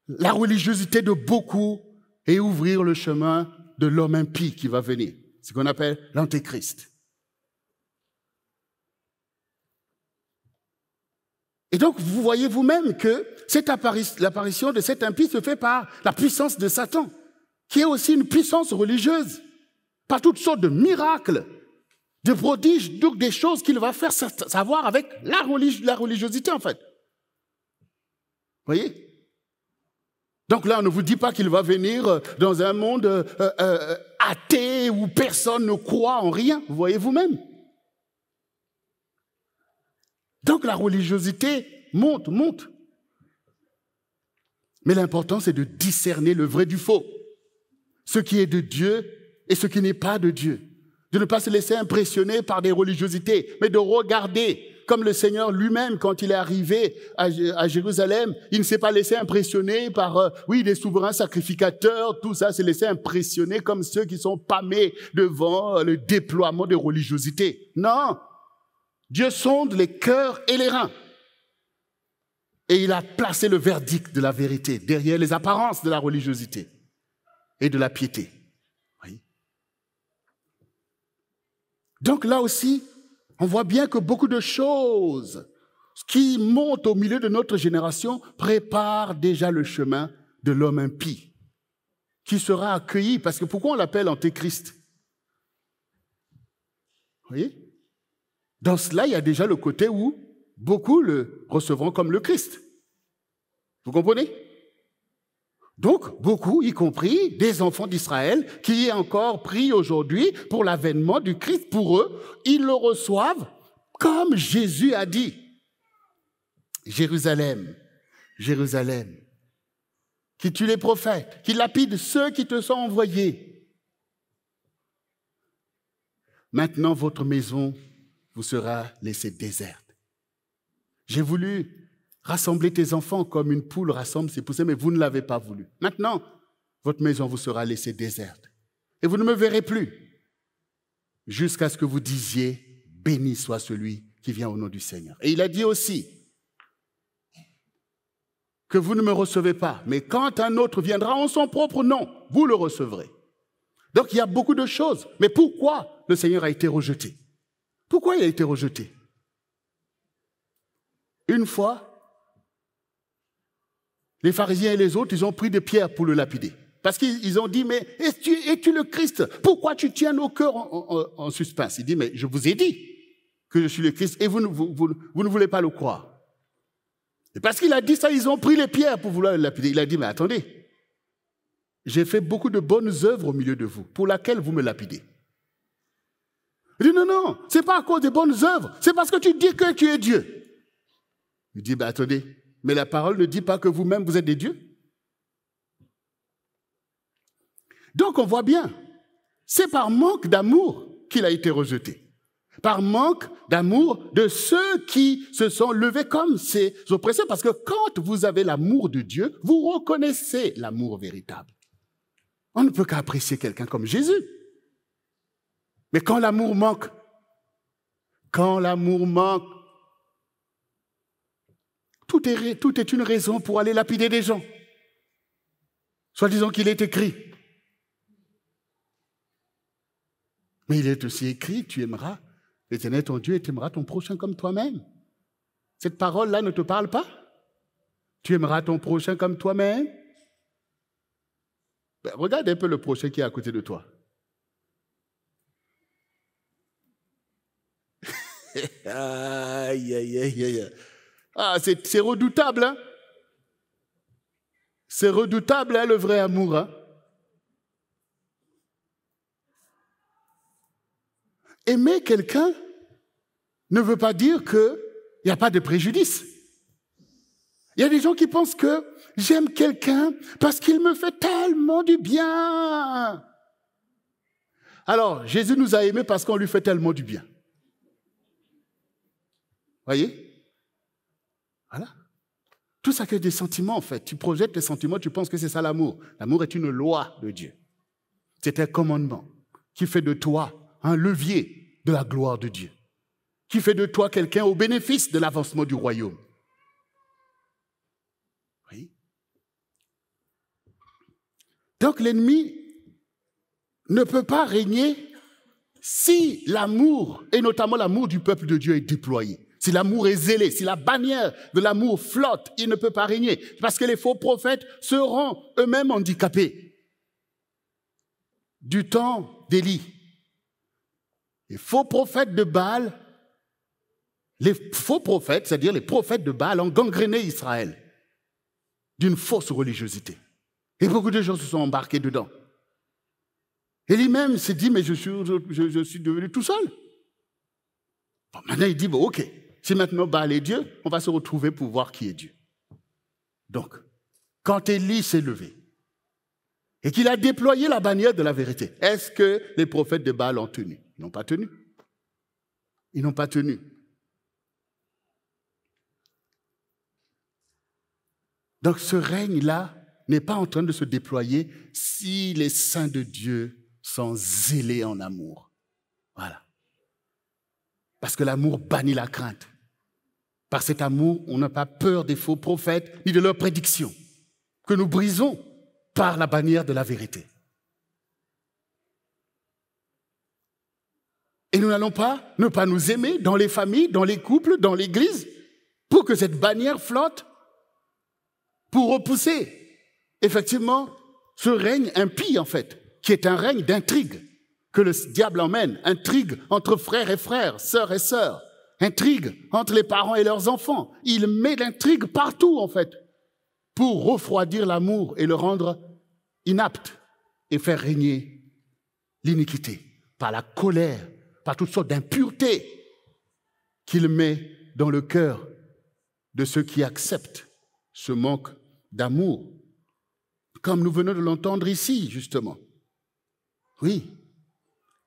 la religiosité de beaucoup et ouvrir le chemin de l'homme impie qui va venir, ce qu'on appelle l'antéchrist. Et donc, vous voyez vous-même que l'apparition de cet impie se fait par la puissance de Satan, qui est aussi une puissance religieuse, par toutes sortes de miracles, de prodiges, donc des choses qu'il va faire savoir avec la religiosité, en fait. Vous voyez? Donc là, on ne vous dit pas qu'il va venir dans un monde athée où personne ne croit en rien. Vous voyez vous-même. Donc la religiosité monte. Mais l'important, c'est de discerner le vrai du faux, ce qui est de Dieu et ce qui n'est pas de Dieu. De ne pas se laisser impressionner par des religiosités, mais de regarder, comme le Seigneur lui-même, quand il est arrivé à Jérusalem, il ne s'est pas laissé impressionner par, des souverains sacrificateurs, tout ça, s'est laissé impressionner comme ceux qui sont pâmés devant le déploiement de religiosité. Non! Dieu sonde les cœurs et les reins. Et il a placé le verdict de la vérité derrière les apparences de la religiosité et de la piété. Oui. Donc là aussi, on voit bien que beaucoup de choses qui montent au milieu de notre génération préparent déjà le chemin de l'homme impie, qui sera accueilli, parce que pourquoi on l'appelle antéchrist? Vous voyez? Dans cela, il y a déjà le côté où beaucoup le recevront comme le Christ. Vous comprenez? Donc, beaucoup, y compris des enfants d'Israël, qui est encore pris aujourd'hui pour l'avènement du Christ, pour eux, ils le reçoivent comme Jésus a dit. Jérusalem, Jérusalem, qui tue les prophètes, qui lapide ceux qui te sont envoyés. Maintenant, votre maison vous sera laissée déserte. J'ai voulu rassembler tes enfants comme une poule rassemble ses poussins, mais vous ne l'avez pas voulu. Maintenant, votre maison vous sera laissée déserte. Et vous ne me verrez plus jusqu'à ce que vous disiez, béni soit celui qui vient au nom du Seigneur. Et il a dit aussi que vous ne me recevez pas, mais quand un autre viendra en son propre nom, vous le recevrez. Donc il y a beaucoup de choses. Mais pourquoi le Seigneur a été rejeté? Pourquoi il a été rejeté? Une fois, les pharisiens et les autres, ils ont pris des pierres pour le lapider. Parce qu'ils ont dit, mais es-tu le Christ? Pourquoi tu tiens nos cœurs en suspens? Il dit, mais je vous ai dit que je suis le Christ et vous ne voulez pas le croire. Et parce qu'il a dit ça, ils ont pris les pierres pour vouloir le lapider. Il a dit, mais attendez, j'ai fait beaucoup de bonnes œuvres au milieu de vous, pour laquelle vous me lapidez. Il dit, non, c'est pas à cause des bonnes œuvres, c'est parce que tu dis que tu es Dieu. Il dit, attendez, mais la parole ne dit pas que vous-même vous êtes des dieux. Donc on voit bien, c'est par manque d'amour qu'il a été rejeté. Par manque d'amour de ceux qui se sont levés comme ces oppresseurs. Parce que quand vous avez l'amour de Dieu, vous reconnaissez l'amour véritable. On ne peut qu'apprécier quelqu'un comme Jésus. Mais quand l'amour manque, tout est une raison pour aller lapider des gens. Soit disant qu'il est écrit. Mais il est aussi écrit, tu aimeras l'Éternel ton Dieu et tu aimeras ton prochain comme toi-même. Cette parole-là ne te parle pas? Tu aimeras ton prochain comme toi-même? Regarde un peu le prochain qui est à côté de toi. Aïe, aïe, aïe, aïe. Ah, c'est redoutable, hein? C'est redoutable, hein, le vrai amour, hein? Aimer quelqu'un ne veut pas dire qu'il n'y a pas de préjudice. Il y a des gens qui pensent que j'aime quelqu'un parce qu'il me fait tellement du bien. Alors, Jésus nous a aimés parce qu'on lui fait tellement du bien. Voyez? Voilà. Tout ça que des sentiments, en fait. Tu projettes tes sentiments, tu penses que c'est ça l'amour. L'amour est une loi de Dieu. C'est un commandement qui fait de toi un levier de la gloire de Dieu, qui fait de toi quelqu'un au bénéfice de l'avancement du royaume. Oui. Donc l'ennemi ne peut pas régner si l'amour, et notamment l'amour du peuple de Dieu, est déployé. Si l'amour est zélé, si la bannière de l'amour flotte, il ne peut pas régner. Parce que les faux prophètes seront eux-mêmes handicapés. Du temps d'Élie, les faux prophètes de Baal, les faux prophètes, c'est-à-dire les prophètes de Baal, ont gangréné Israël d'une fausse religiosité. Et beaucoup de gens se sont embarqués dedans. Et lui-même s'est dit, mais je suis devenu tout seul. Bon, maintenant, il dit, bon, ok, si maintenant Baal est Dieu, on va se retrouver pour voir qui est Dieu. Donc, quand Élie s'est levé et qu'il a déployé la bannière de la vérité, est-ce que les prophètes de Baal ont tenu? Ils n'ont pas tenu. Ils n'ont pas tenu. Donc ce règne-là n'est pas en train de se déployer si les saints de Dieu sont zélés en amour. Voilà. Parce que l'amour bannit la crainte. Par cet amour, on n'a pas peur des faux prophètes ni de leurs prédictions, que nous brisons par la bannière de la vérité. Et nous n'allons pas ne pas nous aimer dans les familles, dans les couples, dans l'Église, pour que cette bannière flotte, pour repousser, effectivement, ce règne impie, en fait, qui est un règne d'intrigue, que le diable emmène, intrigue entre frères et frères, sœurs et sœurs, intrigue entre les parents et leurs enfants. Il met l'intrigue partout, en fait, pour refroidir l'amour et le rendre inapte et faire régner l'iniquité par la colère, par toutes sortes d'impuretés qu'il met dans le cœur de ceux qui acceptent ce manque d'amour, comme nous venons de l'entendre ici, justement. Oui,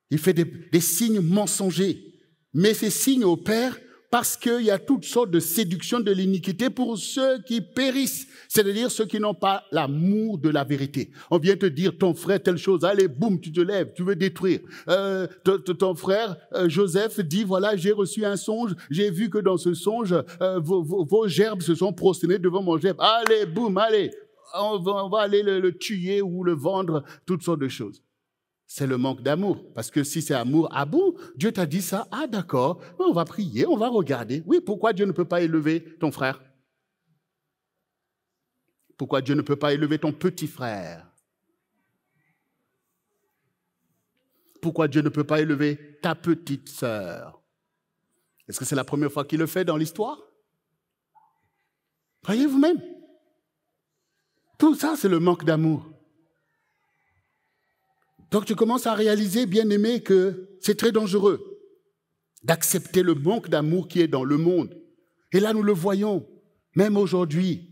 il fait des signes mensongers, mais ces signes opèrent parce qu'il y a toutes sortes de séductions de l'iniquité pour ceux qui périssent, c'est-à-dire ceux qui n'ont pas l'amour de la vérité. On vient te dire, ton frère, telle chose, allez, boum, tu te lèves, tu veux détruire. Ton frère, Joseph, dit, voilà, j'ai reçu un songe, j'ai vu que dans ce songe, vos gerbes se sont prosternées devant mon gerbe. Allez, boum, allez, on va aller le tuer ou le vendre, toutes sortes de choses. C'est le manque d'amour. Parce que si c'est amour, ah bon, Dieu t'a dit ça, ah d'accord, on va prier, on va regarder. Oui, pourquoi Dieu ne peut pas élever ton frère? Pourquoi Dieu ne peut pas élever ton petit frère? Pourquoi Dieu ne peut pas élever ta petite sœur? Est-ce que c'est la première fois qu'il le fait dans l'histoire? Voyez vous-même. Tout ça, c'est le manque d'amour. Donc tu commences à réaliser, bien-aimé, que c'est très dangereux d'accepter le manque d'amour qui est dans le monde. Et là, nous le voyons, même aujourd'hui.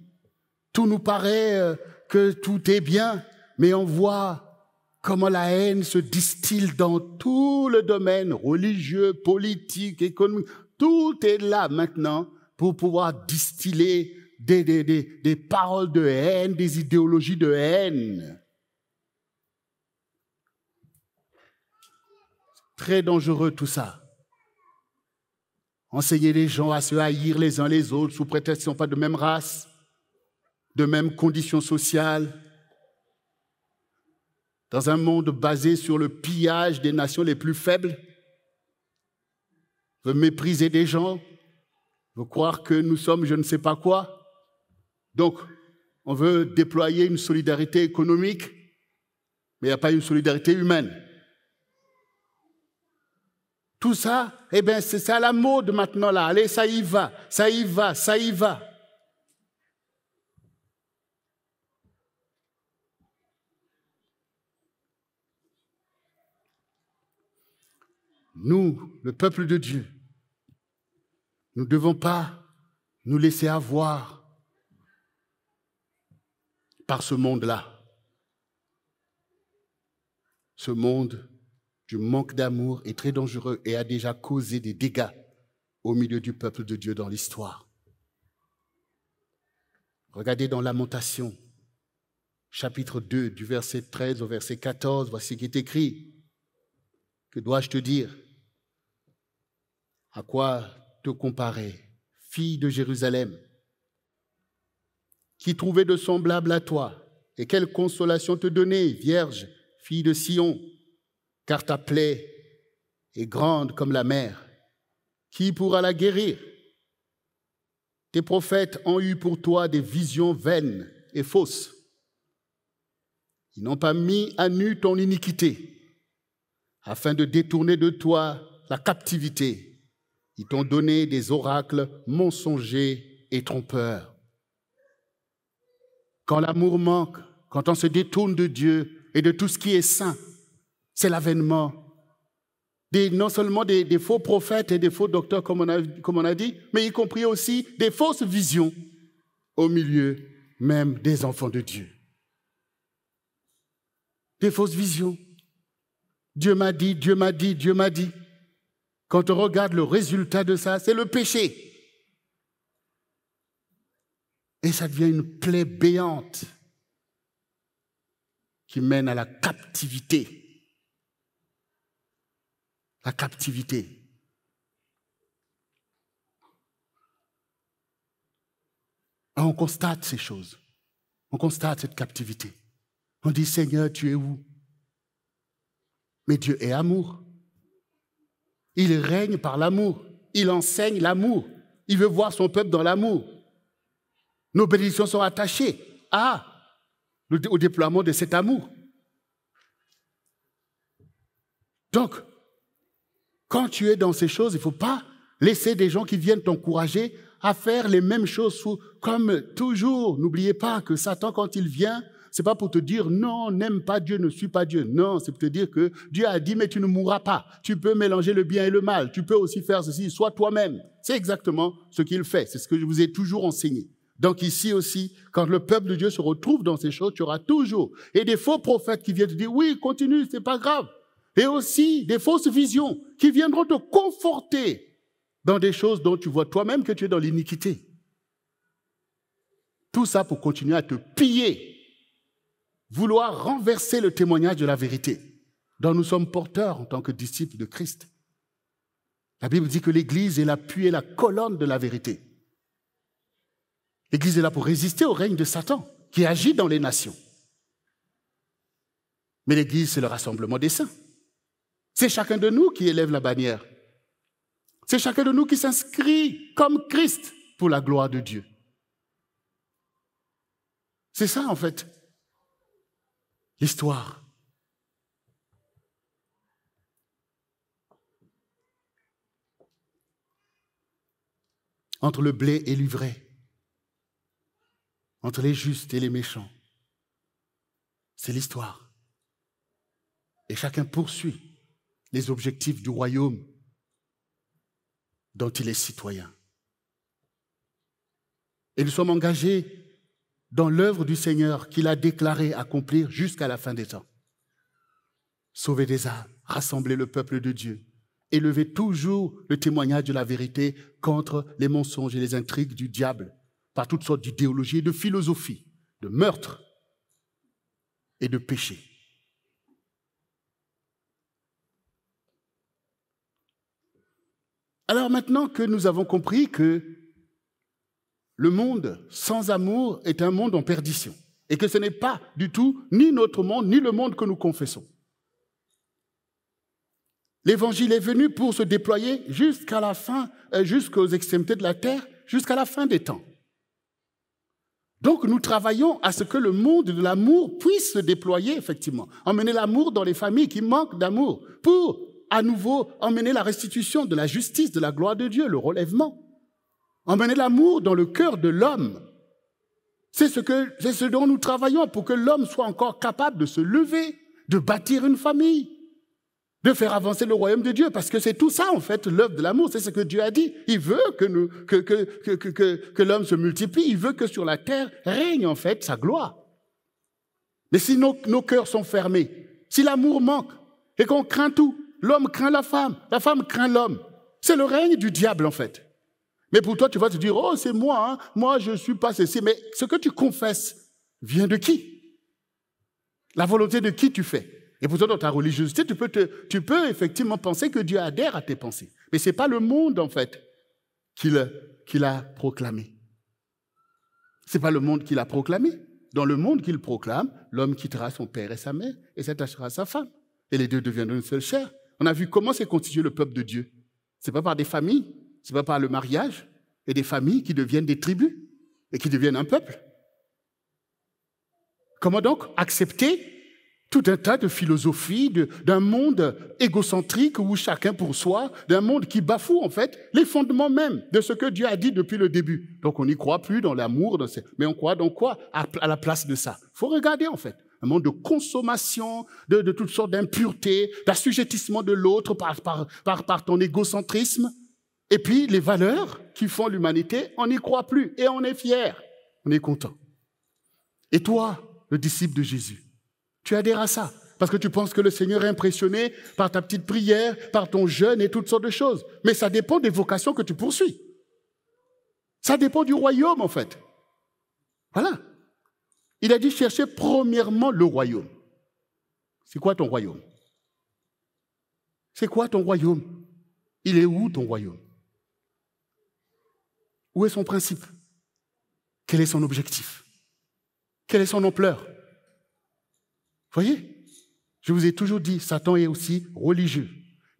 Tout nous paraît que tout est bien, mais on voit comment la haine se distille dans tout le domaine religieux, politique, économique. Tout est là maintenant pour pouvoir distiller des paroles de haine, des idéologies de haine. Très dangereux tout ça. Enseigner les gens à se haïr les uns les autres sous prétexte qu'ils ne sont pas de même race, de même conditions sociales. Dans un monde basé sur le pillage des nations les plus faibles, veut mépriser des gens, veut croire que nous sommes je ne sais pas quoi. Donc, on veut déployer une solidarité économique, mais il n'y a pas une solidarité humaine. Tout ça, eh bien, c'est à la mode maintenant là. Allez, ça y va, ça y va, ça y va. Nous, le peuple de Dieu, nous ne devons pas nous laisser avoir par ce monde-là. Ce monde du manque d'amour est très dangereux et a déjà causé des dégâts au milieu du peuple de Dieu dans l'histoire. Regardez dans Lamentation, chapitre 2, du verset 13 au verset 14, voici ce qui est écrit. Que dois-je te dire? À quoi te comparer, fille de Jérusalem? Qui trouvait de semblable à toi? Et quelle consolation te donner, vierge, fille de Sion? Car ta plaie est grande comme la mer. Qui pourra la guérir? Tes prophètes ont eu pour toi des visions vaines et fausses. Ils n'ont pas mis à nu ton iniquité, afin de détourner de toi la captivité. Ils t'ont donné des oracles mensongers et trompeurs. Quand l'amour manque, quand on se détourne de Dieu et de tout ce qui est saint, c'est l'avènement non seulement des faux prophètes et des faux docteurs, comme on a dit, mais y compris aussi des fausses visions au milieu même des enfants de Dieu. Des fausses visions. Dieu m'a dit, Dieu m'a dit, Dieu m'a dit. Quand on regarde le résultat de ça, c'est le péché. Et ça devient une plaie béante qui mène à la captivité. La captivité. Et on constate ces choses. On constate cette captivité. On dit, Seigneur, tu es où? Mais Dieu est amour. Il règne par l'amour. Il enseigne l'amour. Il veut voir son peuple dans l'amour. Nos bénédictions sont attachées au déploiement de cet amour. Donc, quand tu es dans ces choses, il ne faut pas laisser des gens qui viennent t'encourager à faire les mêmes choses. Comme toujours, n'oubliez pas que Satan, quand il vient, ce n'est pas pour te dire non, n'aime pas Dieu, ne suis pas Dieu. Non, c'est pour te dire que Dieu a dit, mais tu ne mourras pas. Tu peux mélanger le bien et le mal. Tu peux aussi faire ceci, sois toi-même. C'est exactement ce qu'il fait. C'est ce que je vous ai toujours enseigné. Donc ici aussi, quand le peuple de Dieu se retrouve dans ces choses, tu auras toujours et des faux prophètes qui viennent te dire, oui, continue, c'est pas grave. Et aussi des fausses visions qui viendront te conforter dans des choses dont tu vois toi-même que tu es dans l'iniquité. Tout ça pour continuer à te piller, vouloir renverser le témoignage de la vérité dont nous sommes porteurs en tant que disciples de Christ. La Bible dit que l'Église est l'appui et la colonne de la vérité. L'Église est là pour résister au règne de Satan qui agit dans les nations. Mais l'Église, c'est le rassemblement des saints. C'est chacun de nous qui élève la bannière. C'est chacun de nous qui s'inscrit comme Christ pour la gloire de Dieu. C'est ça, en fait, l'histoire. Entre le blé et l'ivraie, entre les justes et les méchants, c'est l'histoire. Et chacun poursuit les objectifs du royaume dont il est citoyen. Et nous sommes engagés dans l'œuvre du Seigneur qu'il a déclaré accomplir jusqu'à la fin des temps. Sauver des âmes, rassembler le peuple de Dieu, élever toujours le témoignage de la vérité contre les mensonges et les intrigues du diable, par toutes sortes d'idéologies et de philosophies, de meurtres et de péchés. Alors maintenant que nous avons compris que le monde sans amour est un monde en perdition et que ce n'est pas du tout ni notre monde, ni le monde que nous confessons. L'Évangile est venu pour se déployer jusqu'à la fin, jusqu'aux extrémités de la terre, jusqu'à la fin des temps. Donc nous travaillons à ce que le monde de l'amour puisse se déployer, effectivement. Emmener l'amour dans les familles qui manquent d'amour pour à nouveau emmener la restitution de la justice, de la gloire de Dieu, le relèvement. Emmener l'amour dans le cœur de l'homme. C'est ce dont nous travaillons pour que l'homme soit encore capable de se lever, de bâtir une famille, de faire avancer le royaume de Dieu. Parce que c'est tout ça, en fait, l'œuvre de l'amour. C'est ce que Dieu a dit. Il veut que l'homme se multiplie. Il veut que sur la terre règne, en fait, sa gloire. Mais si nos cœurs sont fermés, si l'amour manque et qu'on craint tout, l'homme craint la femme craint l'homme. C'est le règne du diable, en fait. Mais pour toi, tu vas te dire, oh, c'est moi, hein, moi, je ne suis pas ceci. Mais ce que tu confesses vient de qui? La volonté de qui tu fais? Et pourtant, dans ta religiosité, tu peux effectivement penser que Dieu adhère à tes pensées. Mais ce n'est pas le monde, en fait, qui l'a proclamé. Ce n'est pas le monde qui l'a proclamé. Dans le monde qu'il proclame, l'homme quittera son père et sa mère et s'attachera à sa femme. Et les deux deviendront une seule chair. On a vu comment s'est constitué le peuple de Dieu. Ce n'est pas par des familles, ce n'est pas par le mariage, et des familles qui deviennent des tribus et qui deviennent un peuple. Comment donc accepter tout un tas de philosophies, d'un monde égocentrique où chacun pour soi, d'un monde qui bafoue en fait les fondements même de ce que Dieu a dit depuis le début. Donc on n'y croit plus dans l'amour, mais on croit dans quoi à la place de ça? Il faut regarder en fait. Un monde de consommation, de toutes sortes d'impuretés, d'assujettissement de l'autre par ton égocentrisme. Et puis les valeurs qui font l'humanité, on n'y croit plus et on est fier, on est content. Et toi, le disciple de Jésus, tu adhères à ça parce que tu penses que le Seigneur est impressionné par ta petite prière, par ton jeûne et toutes sortes de choses. Mais ça dépend des vocations que tu poursuis. Ça dépend du royaume, en fait. Voilà. Il a dit chercher premièrement le royaume. C'est quoi ton royaume? C'est quoi ton royaume? Il est où ton royaume? Où est son principe? Quel est son objectif? Quelle est son ampleur? Voyez, je vous ai toujours dit, Satan est aussi religieux.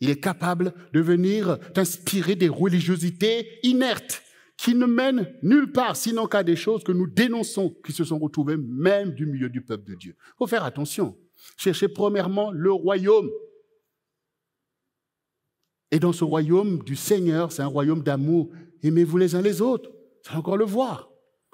Il est capable de venir t'inspirer des religiosités inertes qui ne mènent nulle part, sinon qu'à des choses que nous dénonçons, qui se sont retrouvées même du milieu du peuple de Dieu. Il faut faire attention. Cherchez premièrement le royaume. Et dans ce royaume du Seigneur, c'est un royaume d'amour. Aimez-vous les uns les autres. Vous allez encore le voir.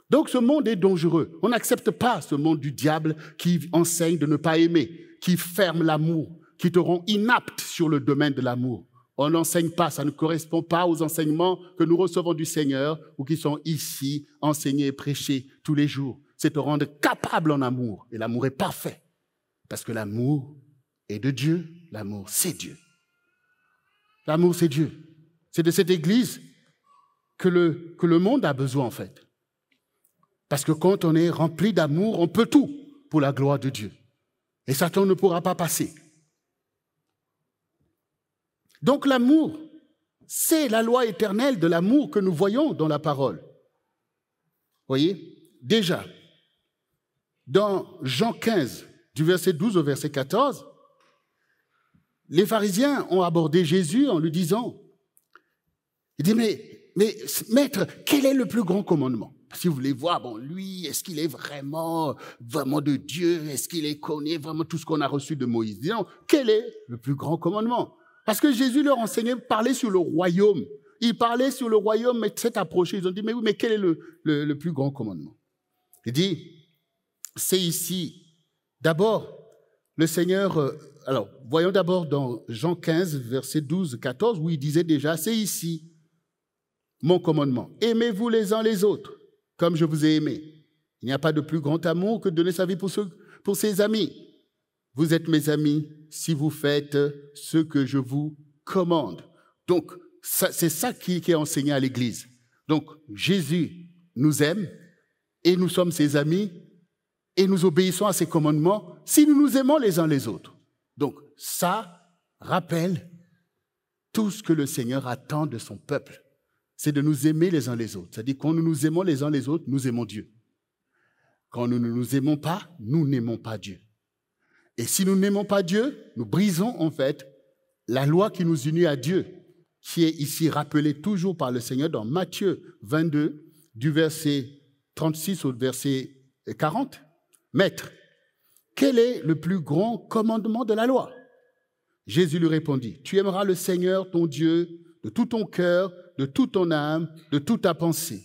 Donc ce monde est dangereux. On n'accepte pas ce monde du diable qui enseigne de ne pas aimer, qui ferme l'amour, qui te rend inapte sur le domaine de l'amour. On n'enseigne pas, ça ne correspond pas aux enseignements que nous recevons du Seigneur ou qui sont ici enseignés et prêchés tous les jours. C'est te rendre capable en amour. Et l'amour est parfait. Parce que l'amour est de Dieu. L'amour, c'est Dieu. L'amour, c'est Dieu. C'est de cette Église que le monde a besoin, en fait. Parce que quand on est rempli d'amour, on peut tout pour la gloire de Dieu. Et Satan ne pourra pas passer. Donc l'amour, c'est la loi éternelle de l'amour que nous voyons dans la parole. Voyez, déjà, dans Jean 15, du verset 12 au verset 14, les pharisiens ont abordé Jésus en lui disant, il dit, mais maître, quel est le plus grand commandement? Si vous voulez voir, bon, lui, est-ce qu'il est vraiment de Dieu? Est-ce qu'il connaît vraiment tout ce qu'on a reçu de Moïse? Disons, quel est le plus grand commandement? Parce que Jésus leur enseignait, parlait sur le royaume. Il parlait sur le royaume, mais s'est approché. Ils ont dit, mais oui, mais quel est le plus grand commandement? Il dit, c'est ici, d'abord, le Seigneur, alors, voyons d'abord dans Jean 15, verset 12, 14, où il disait déjà, c'est ici mon commandement. Aimez-vous les uns les autres, comme je vous ai aimé. Il n'y a pas de plus grand amour que de donner sa vie pour ses amis. Vous êtes mes amis si vous faites ce que je vous commande. Donc, c'est ça qui est enseigné à l'Église. Donc, Jésus nous aime et nous sommes ses amis et nous obéissons à ses commandements si nous nous aimons les uns les autres. Donc, ça rappelle tout ce que le Seigneur attend de son peuple. C'est de nous aimer les uns les autres. C'est-à-dire, quand nous nous aimons les uns les autres, nous aimons Dieu. Quand nous ne nous aimons pas, nous n'aimons pas Dieu. Et si nous n'aimons pas Dieu, nous brisons en fait la loi qui nous unit à Dieu, qui est ici rappelée toujours par le Seigneur dans Matthieu 22, du verset 36 au verset 40. Maître, quel est le plus grand commandement de la loi? Jésus lui répondit, « Tu aimeras le Seigneur, ton Dieu, de tout ton cœur, de toute ton âme, de toute ta pensée.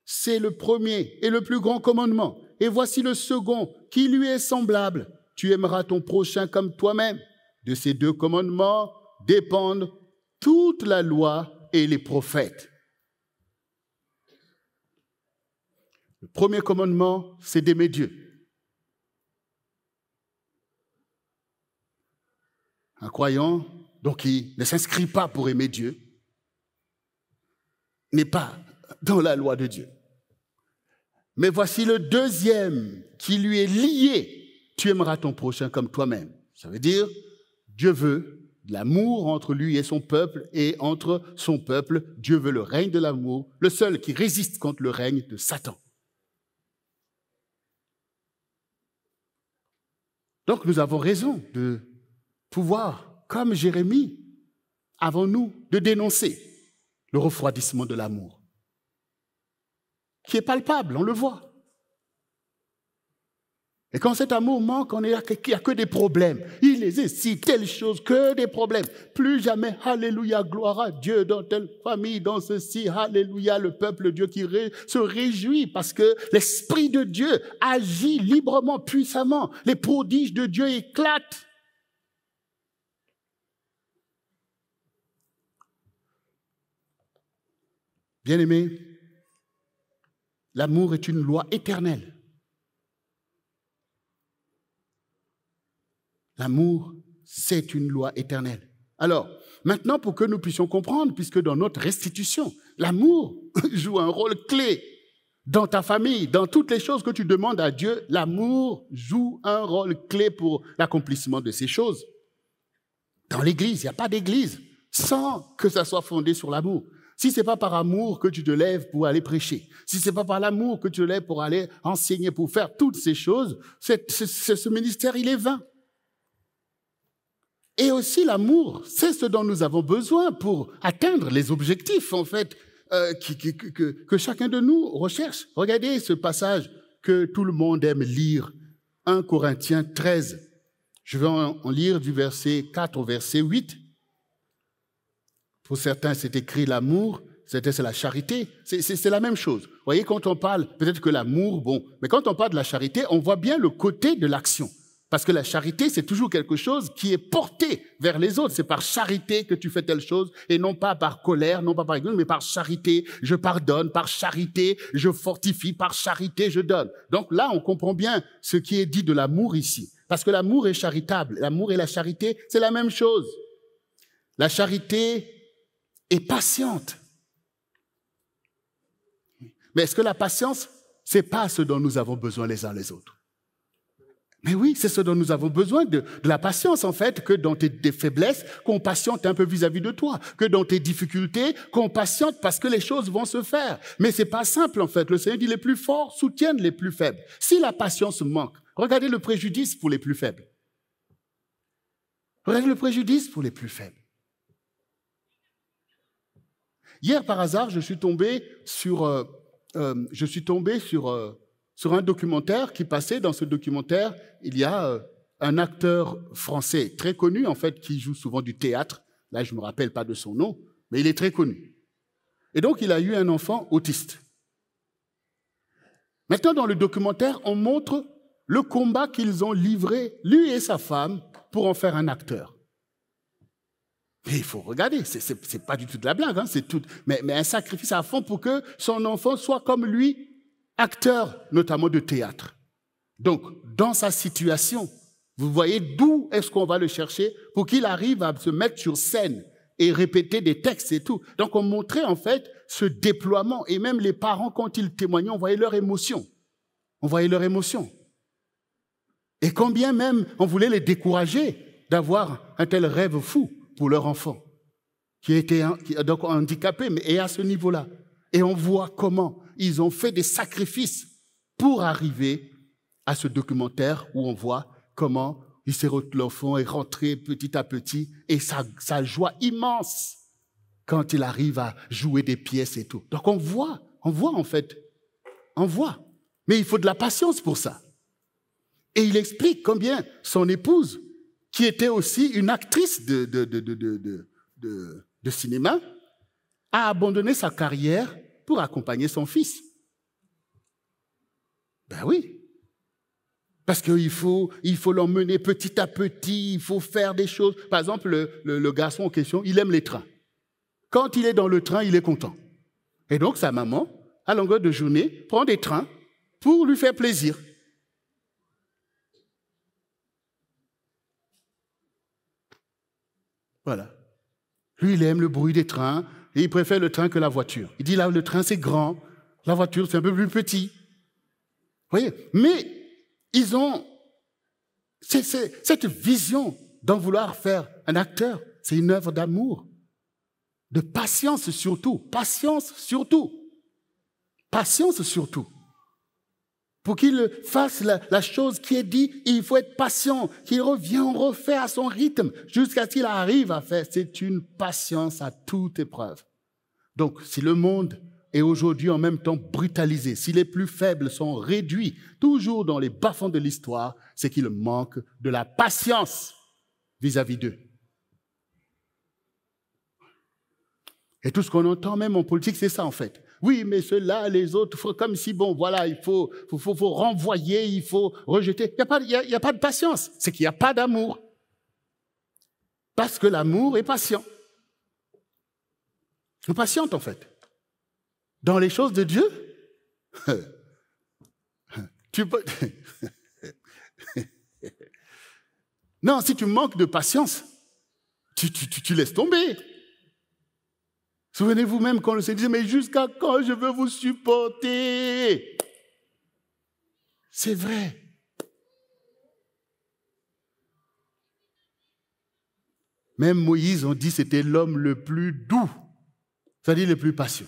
C'est le premier et le plus grand commandement. Et voici le second, qui lui est semblable. Tu aimeras ton prochain comme toi-même. De ces deux commandements dépendent toute la loi et les prophètes. » Le premier commandement, c'est d'aimer Dieu. Un croyant, donc qui ne s'inscrit pas pour aimer Dieu, n'est pas dans la loi de Dieu. Mais voici le deuxième qui lui est lié. Tu aimeras ton prochain comme toi-même. Ça veut dire, Dieu veut l'amour entre lui et son peuple, et entre son peuple, Dieu veut le règne de l'amour, le seul qui résiste contre le règne de Satan. Donc nous avons raison de pouvoir, comme Jérémie, avons-nous de dénoncer le refroidissement de l'amour, qui est palpable, on le voit. Et quand cet amour manque, il n'y a que des problèmes. Il hésite, telle chose, que des problèmes. Plus jamais, alléluia, gloire à Dieu, dans telle famille, dans ceci, alléluia, le peuple de Dieu qui se réjouit parce que l'Esprit de Dieu agit librement, puissamment. Les prodiges de Dieu éclatent. Bien-aimés, l'amour est une loi éternelle. L'amour, c'est une loi éternelle. Alors, maintenant, pour que nous puissions comprendre, puisque dans notre restitution, l'amour joue un rôle clé dans ta famille, dans toutes les choses que tu demandes à Dieu, l'amour joue un rôle clé pour l'accomplissement de ces choses. Dans l'Église, il n'y a pas d'Église sans que ça soit fondé sur l'amour. Si ce n'est pas par amour que tu te lèves pour aller prêcher, si ce n'est pas par l'amour que tu te lèves pour aller enseigner, pour faire toutes ces choses, ce ministère, il est vain. Et aussi l'amour, c'est ce dont nous avons besoin pour atteindre les objectifs, en fait, que chacun de nous recherche. Regardez ce passage que tout le monde aime lire, 1 Corinthiens 13. Je vais en lire du verset 4 au verset 8. Pour certains, c'est écrit l'amour, c'est la charité. C'est la même chose. Vous voyez, quand on parle, peut-être que l'amour, bon, mais quand on parle de la charité, on voit bien le côté de l'action. Parce que la charité, c'est toujours quelque chose qui est porté vers les autres. C'est par charité que tu fais telle chose, et non pas par colère, non pas par égoïsme, mais par charité, je pardonne, par charité, je fortifie, par charité, je donne. Donc là, on comprend bien ce qui est dit de l'amour ici. Parce que l'amour est charitable. L'amour et la charité, c'est la même chose. La charité est patiente. Mais est-ce que la patience, c'est pas ce dont nous avons besoin les uns les autres? Mais oui, c'est ce dont nous avons besoin, de la patience, en fait, que dans tes faiblesses, qu'on patiente un peu vis-à-vis de toi, que dans tes difficultés, qu'on patiente parce que les choses vont se faire. Mais c'est pas simple, en fait. Le Seigneur dit, les plus forts soutiennent les plus faibles. Si la patience manque, regardez le préjudice pour les plus faibles. Regardez le préjudice pour les plus faibles. Hier, par hasard, je suis tombé sur un documentaire qui passait. Dans ce documentaire, il y a un acteur français très connu, en fait, qui joue souvent du théâtre. Là, je ne me rappelle pas de son nom, mais il est très connu. Et donc, il a eu un enfant autiste. Maintenant, dans le documentaire, on montre le combat qu'ils ont livré, lui et sa femme, pour en faire un acteur. Mais il faut regarder, c'est pas du tout de la blague, hein, c'est tout, mais un sacrifice à fond pour que son enfant soit comme lui, acteur, notamment de théâtre. Donc, dans sa situation, vous voyez d'où est-ce qu'on va le chercher pour qu'il arrive à se mettre sur scène et répéter des textes et tout. Donc, on montrait en fait ce déploiement, et même les parents, quand ils témoignaient, on voyait leur émotion. On voyait leur émotion. Et combien même on voulait les décourager d'avoir un tel rêve fou pour leur enfant, qui était donc handicapé, mais et à ce niveau-là. Et on voit comment ils ont fait des sacrifices pour arriver à ce documentaire où on voit comment l'enfant est rentré petit à petit, et sa joie immense quand il arrive à jouer des pièces et tout. Donc on voit en fait, on voit. Mais il faut de la patience pour ça. Et il explique combien son épouse, qui était aussi une actrice de cinéma, a abandonné sa carrière pour accompagner son fils. Ben oui. Parce qu'il faut l'emmener petit à petit, il faut faire des choses. Par exemple, le garçon en question, il aime les trains. Quand il est dans le train, il est content. Et donc, sa maman, à longueur de journée, prend des trains pour lui faire plaisir. Voilà. Lui, il aime le bruit des trains et il préfère le train que la voiture. Il dit là, le train, c'est grand, la voiture, c'est un peu plus petit. Vous voyez? Mais ils ont cette vision d'en vouloir faire un acteur. C'est une œuvre d'amour, de patience surtout. Patience surtout. Patience surtout. Pour qu'il fasse la chose qui est dit, il faut être patient, qu'il revienne, refait à son rythme, jusqu'à ce qu'il arrive à faire. C'est une patience à toute épreuve. Donc, si le monde est aujourd'hui en même temps brutalisé, si les plus faibles sont réduits, toujours dans les bas-fonds de l'histoire, c'est qu'il manque de la patience vis-à-vis d'eux. Et tout ce qu'on entend même en politique, c'est ça en fait. Oui, mais ceux-là, les autres, comme si, bon, voilà, il faut renvoyer, il faut rejeter. Il n'y a pas de patience. C'est qu'il n'y a pas d'amour. Parce que l'amour est patient. C'est patiente, en fait. Dans les choses de Dieu, tu peux... Non, si tu manques de patience, tu laisses tomber. Souvenez-vous même quand le Seigneur disait, mais jusqu'à quand je veux vous supporter? C'est vrai. Même Moïse, on dit, c'était l'homme le plus doux, c'est-à-dire le plus patient.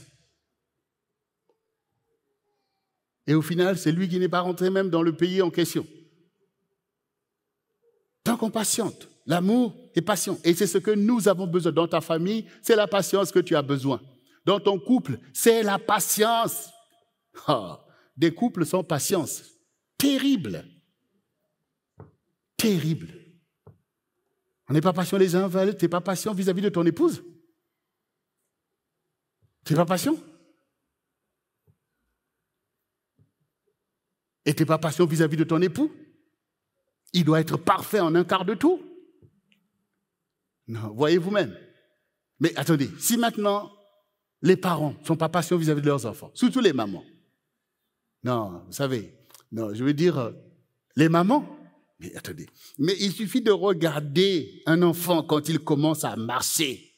Et au final, c'est lui qui n'est pas rentré même dans le pays en question. Tant qu'on patiente, l'amour est patient. Et c'est ce que nous avons besoin. Dans ta famille, c'est la patience que tu as besoin. Dans ton couple, c'est la patience. Oh, des couples sans patience. Terrible. Terrible. On n'est pas patient les uns envers les autres. Tu n'es pas patient vis-à-vis de ton épouse. Tu n'es pas patient. Et tu n'es pas patient vis-à-vis de ton époux. Il doit être parfait en un quart de tour. Non, voyez vous-même. Mais attendez, si maintenant les parents ne sont pas patients vis-à-vis de leurs enfants, surtout les mamans. Non, vous savez, non, je veux dire, les mamans, mais attendez, mais il suffit de regarder un enfant quand il commence à marcher.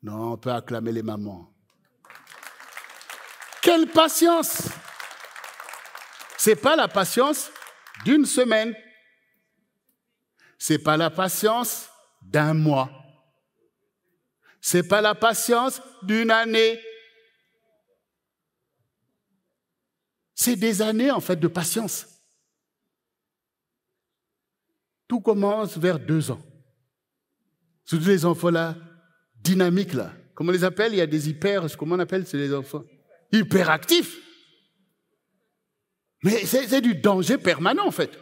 Non, on peut acclamer les mamans. Quelle patience! Ce n'est pas la patience d'une semaine. Ce n'est pas la patience d'un mois. Ce n'est pas la patience d'une année. C'est des années, en fait, de patience. Tout commence vers 2 ans. Surtout les enfants là, dynamiques là. Comment on les appelle? Il y a des comment on appelle les enfants? Hyperactifs. Mais c'est du danger permanent, en fait.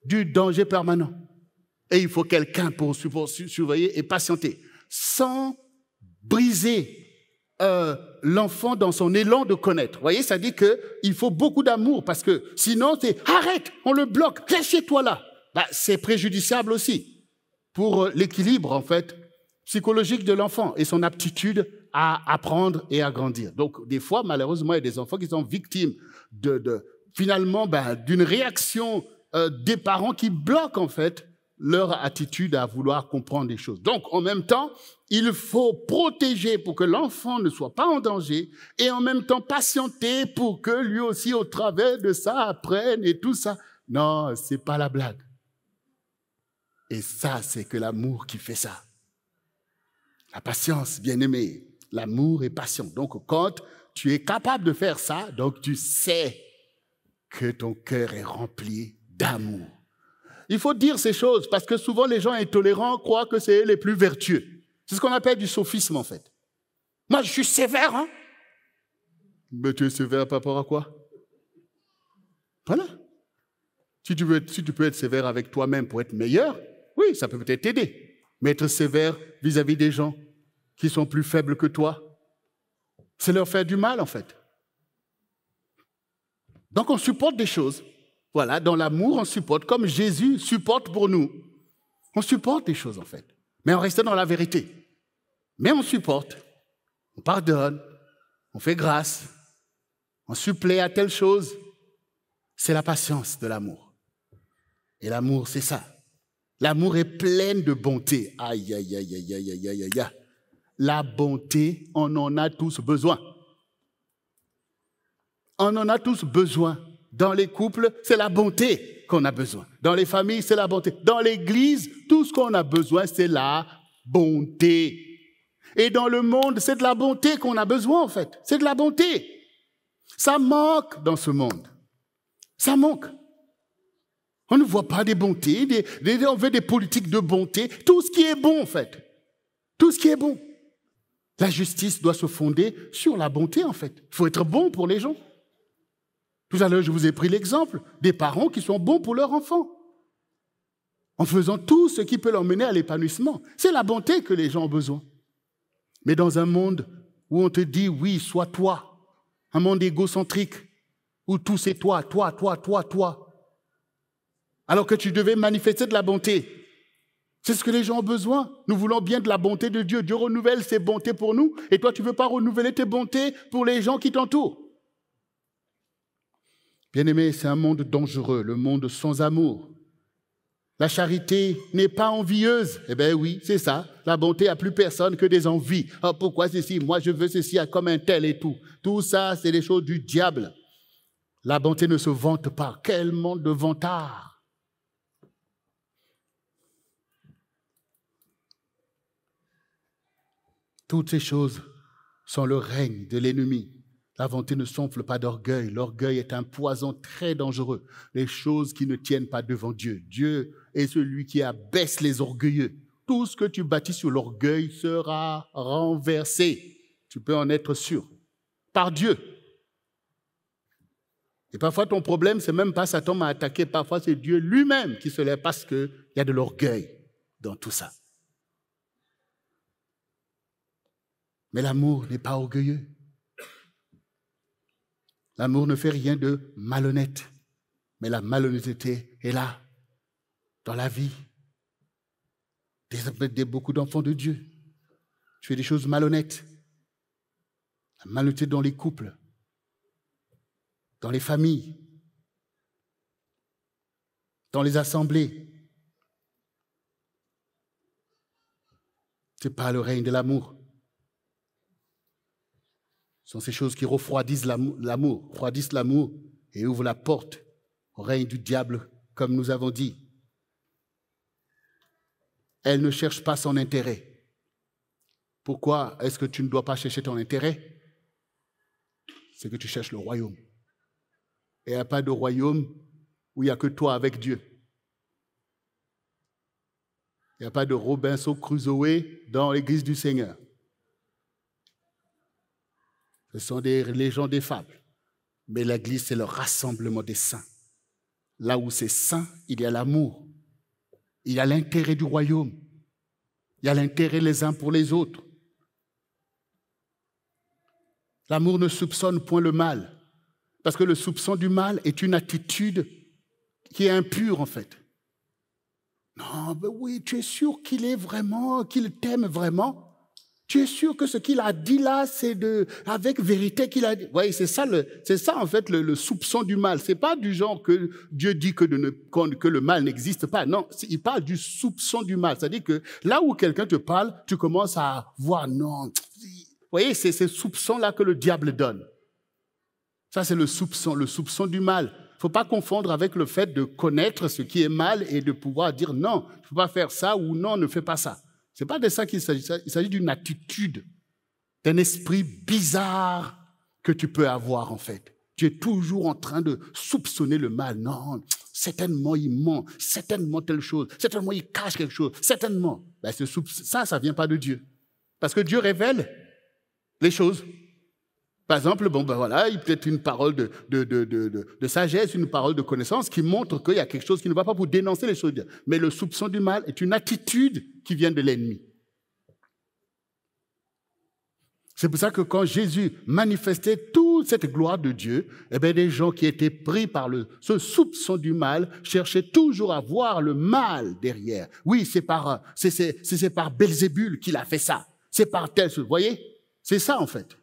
Du danger permanent. Et il faut quelqu'un pour surveiller et patienter. Sans briser l'enfant dans son élan de connaître. Vous voyez, ça dit qu'il faut beaucoup d'amour, parce que sinon, c'est « arrête, on le bloque, reste chez toi là ». C'est préjudiciable aussi pour l'équilibre, en fait, psychologique de l'enfant et son aptitude à apprendre et à grandir. Donc, des fois, malheureusement, il y a des enfants qui sont victimes finalement d'une réaction des parents qui bloquent, en fait, leur attitude à vouloir comprendre les choses. Donc, en même temps, il faut protéger pour que l'enfant ne soit pas en danger et en même temps patienter pour que lui aussi, au travers de ça, apprenne et tout ça. Non, c'est pas la blague. Et ça, c'est que l'amour qui fait ça. La patience, bien-aimé. L'amour est patient. Donc, quand tu es capable de faire ça, donc tu sais que ton cœur est rempli d'amour. Il faut dire ces choses parce que souvent les gens intolérants croient que c'est les plus vertueux. C'est ce qu'on appelle du sophisme en fait. Moi je suis sévère, hein? Mais tu es sévère par rapport à quoi? Voilà. Si tu peux être sévère avec toi-même pour être meilleur, oui, ça peut peut-être t'aider. Mais être sévère vis-à-vis des gens qui sont plus faibles que toi, c'est leur faire du mal, en fait. Donc, on supporte des choses. Voilà, dans l'amour, on supporte, comme Jésus supporte pour nous. On supporte des choses, en fait. Mais on reste dans la vérité. Mais on supporte, on pardonne, on fait grâce, on supplée à telle chose. C'est la patience de l'amour. Et l'amour, c'est ça. L'amour est plein de bonté. Aïe, aïe, aïe, aïe, aïe, aïe, aïe, aïe. La bonté, on en a tous besoin. On en a tous besoin. Dans les couples, c'est la bonté qu'on a besoin. Dans les familles, c'est la bonté. Dans l'Église, tout ce qu'on a besoin, c'est la bonté. Et dans le monde, c'est de la bonté qu'on a besoin, en fait. C'est de la bonté. Ça manque dans ce monde. Ça manque. On ne voit pas des bontés, on veut des politiques de bonté. Tout ce qui est bon, en fait. Tout ce qui est bon. La justice doit se fonder sur la bonté, en fait. Il faut être bon pour les gens. Tout à l'heure, je vous ai pris l'exemple des parents qui sont bons pour leurs enfants. En faisant tout ce qui peut leur mener à l'épanouissement. C'est la bonté que les gens ont besoin. Mais dans un monde où on te dit, oui, sois toi, un monde égocentrique, où tout c'est toi, toi, toi, toi, toi, alors que tu devais manifester de la bonté. C'est ce que les gens ont besoin. Nous voulons bien de la bonté de Dieu. Dieu renouvelle ses bontés pour nous, et toi, tu ne veux pas renouveler tes bontés pour les gens qui t'entourent. Bien-aimés, c'est un monde dangereux, le monde sans amour. La charité n'est pas envieuse. Eh bien oui, c'est ça. La bonté n'a plus personne que des envies. Oh, pourquoi ceci? Moi, je veux ceci comme un tel et tout. Tout ça, c'est des choses du diable. La bonté ne se vante pas. Quel monde de vantards! Toutes ces choses sont le règne de l'ennemi. La bonté ne s'enfle pas d'orgueil. L'orgueil est un poison très dangereux. Les choses qui ne tiennent pas devant Dieu. Dieu est celui qui abaisse les orgueilleux. Tout ce que tu bâtis sur l'orgueil sera renversé. Tu peux en être sûr. Par Dieu. Et parfois, ton problème, c'est même pas Satan m'a attaqué. Parfois, c'est Dieu lui-même qui se lève parce qu'il y a de l'orgueil dans tout ça. Mais l'amour n'est pas orgueilleux. L'amour ne fait rien de malhonnête. Mais la malhonnêteté est là, dans la vie. Beaucoup d'enfants de Dieu. Tu fais des choses malhonnêtes. La malhonnêteté dans les couples, dans les familles, dans les assemblées. Ce n'est pas le règne de l'amour. Ce sont ces choses qui refroidissent l'amour, refroidissent l'amour et ouvrent la porte au règne du diable, comme nous avons dit. Elle ne cherche pas son intérêt. Pourquoi est-ce que tu ne dois pas chercher ton intérêt? C'est que tu cherches le royaume. Et il n'y a pas de royaume où il n'y a que toi avec Dieu. Il n'y a pas de Robinson Crusoe dans l'église du Seigneur. Ce sont des légendes, des fables. Mais l'église, c'est le rassemblement des saints. Là où c'est saint, il y a l'amour. Il y a l'intérêt du royaume. Il y a l'intérêt les uns pour les autres. L'amour ne soupçonne point le mal. Parce que le soupçon du mal est une attitude qui est impure, en fait. Non, ben oui, tu es sûr qu'il est vraiment, qu'il t'aime vraiment? Tu es sûr que ce qu'il a dit là, c'est avec vérité qu'il a dit? Oui, c'est ça en fait le soupçon du mal. C'est pas du genre que Dieu dit que le mal n'existe pas. Non, il parle du soupçon du mal. C'est-à-dire que là où quelqu'un te parle, tu commences à voir, non. Vous voyez, c'est ce soupçon-là que le diable donne. Ça, c'est le soupçon du mal. Il ne faut pas confondre avec le fait de connaître ce qui est mal et de pouvoir dire non, il ne faut pas faire ça ou non, ne fais pas ça. Ce n'est pas de ça qu'il s'agit. Il s'agit d'une attitude, d'un esprit bizarre que tu peux avoir en fait. Tu es toujours en train de soupçonner le mal. Non, certainement il ment, certainement telle chose, certainement il cache quelque chose, certainement. Ben, ça ne vient pas de Dieu. Parce que Dieu révèle les choses. Par exemple, bon, ben voilà, il y a peut-être une parole de sagesse, une parole de connaissance qui montre qu'il y a quelque chose qui ne va pas pour dénoncer les choses. Mais le soupçon du mal est une attitude qui vient de l'ennemi. C'est pour ça que quand Jésus manifestait toute cette gloire de Dieu, eh bien, des gens qui étaient pris par ce soupçon du mal cherchaient toujours à voir le mal derrière. Oui, c'est par Belzébul qu'il a fait ça. C'est par tel chose. Vous voyez? C'est ça, en fait.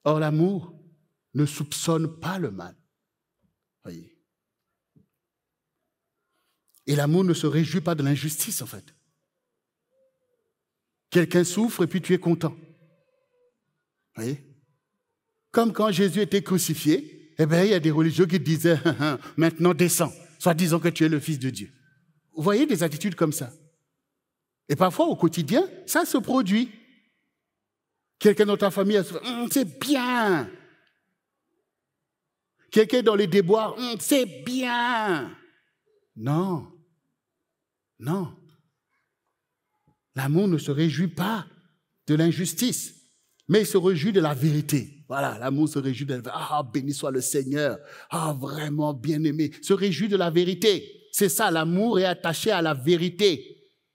Or, l'amour ne soupçonne pas le mal. Voyez? Et l'amour ne se réjouit pas de l'injustice, en fait. Quelqu'un souffre et puis tu es content. Vous voyez? Comme quand Jésus était crucifié, eh bien, il y a des religieux qui disaient « Maintenant, descends, soit disant que tu es le Fils de Dieu. » Vous voyez des attitudes comme ça. Et parfois, au quotidien, ça se produit. Quelqu'un dans ta famille, c'est bien. Quelqu'un dans les déboires, c'est bien. Non. Non. L'amour ne se réjouit pas de l'injustice, mais il se réjouit de la vérité. Voilà, l'amour se réjouit de la vérité. Ah, béni soit le Seigneur. Ah, vraiment bien-aimé. Se réjouit de la vérité. C'est ça, l'amour est attaché à la vérité.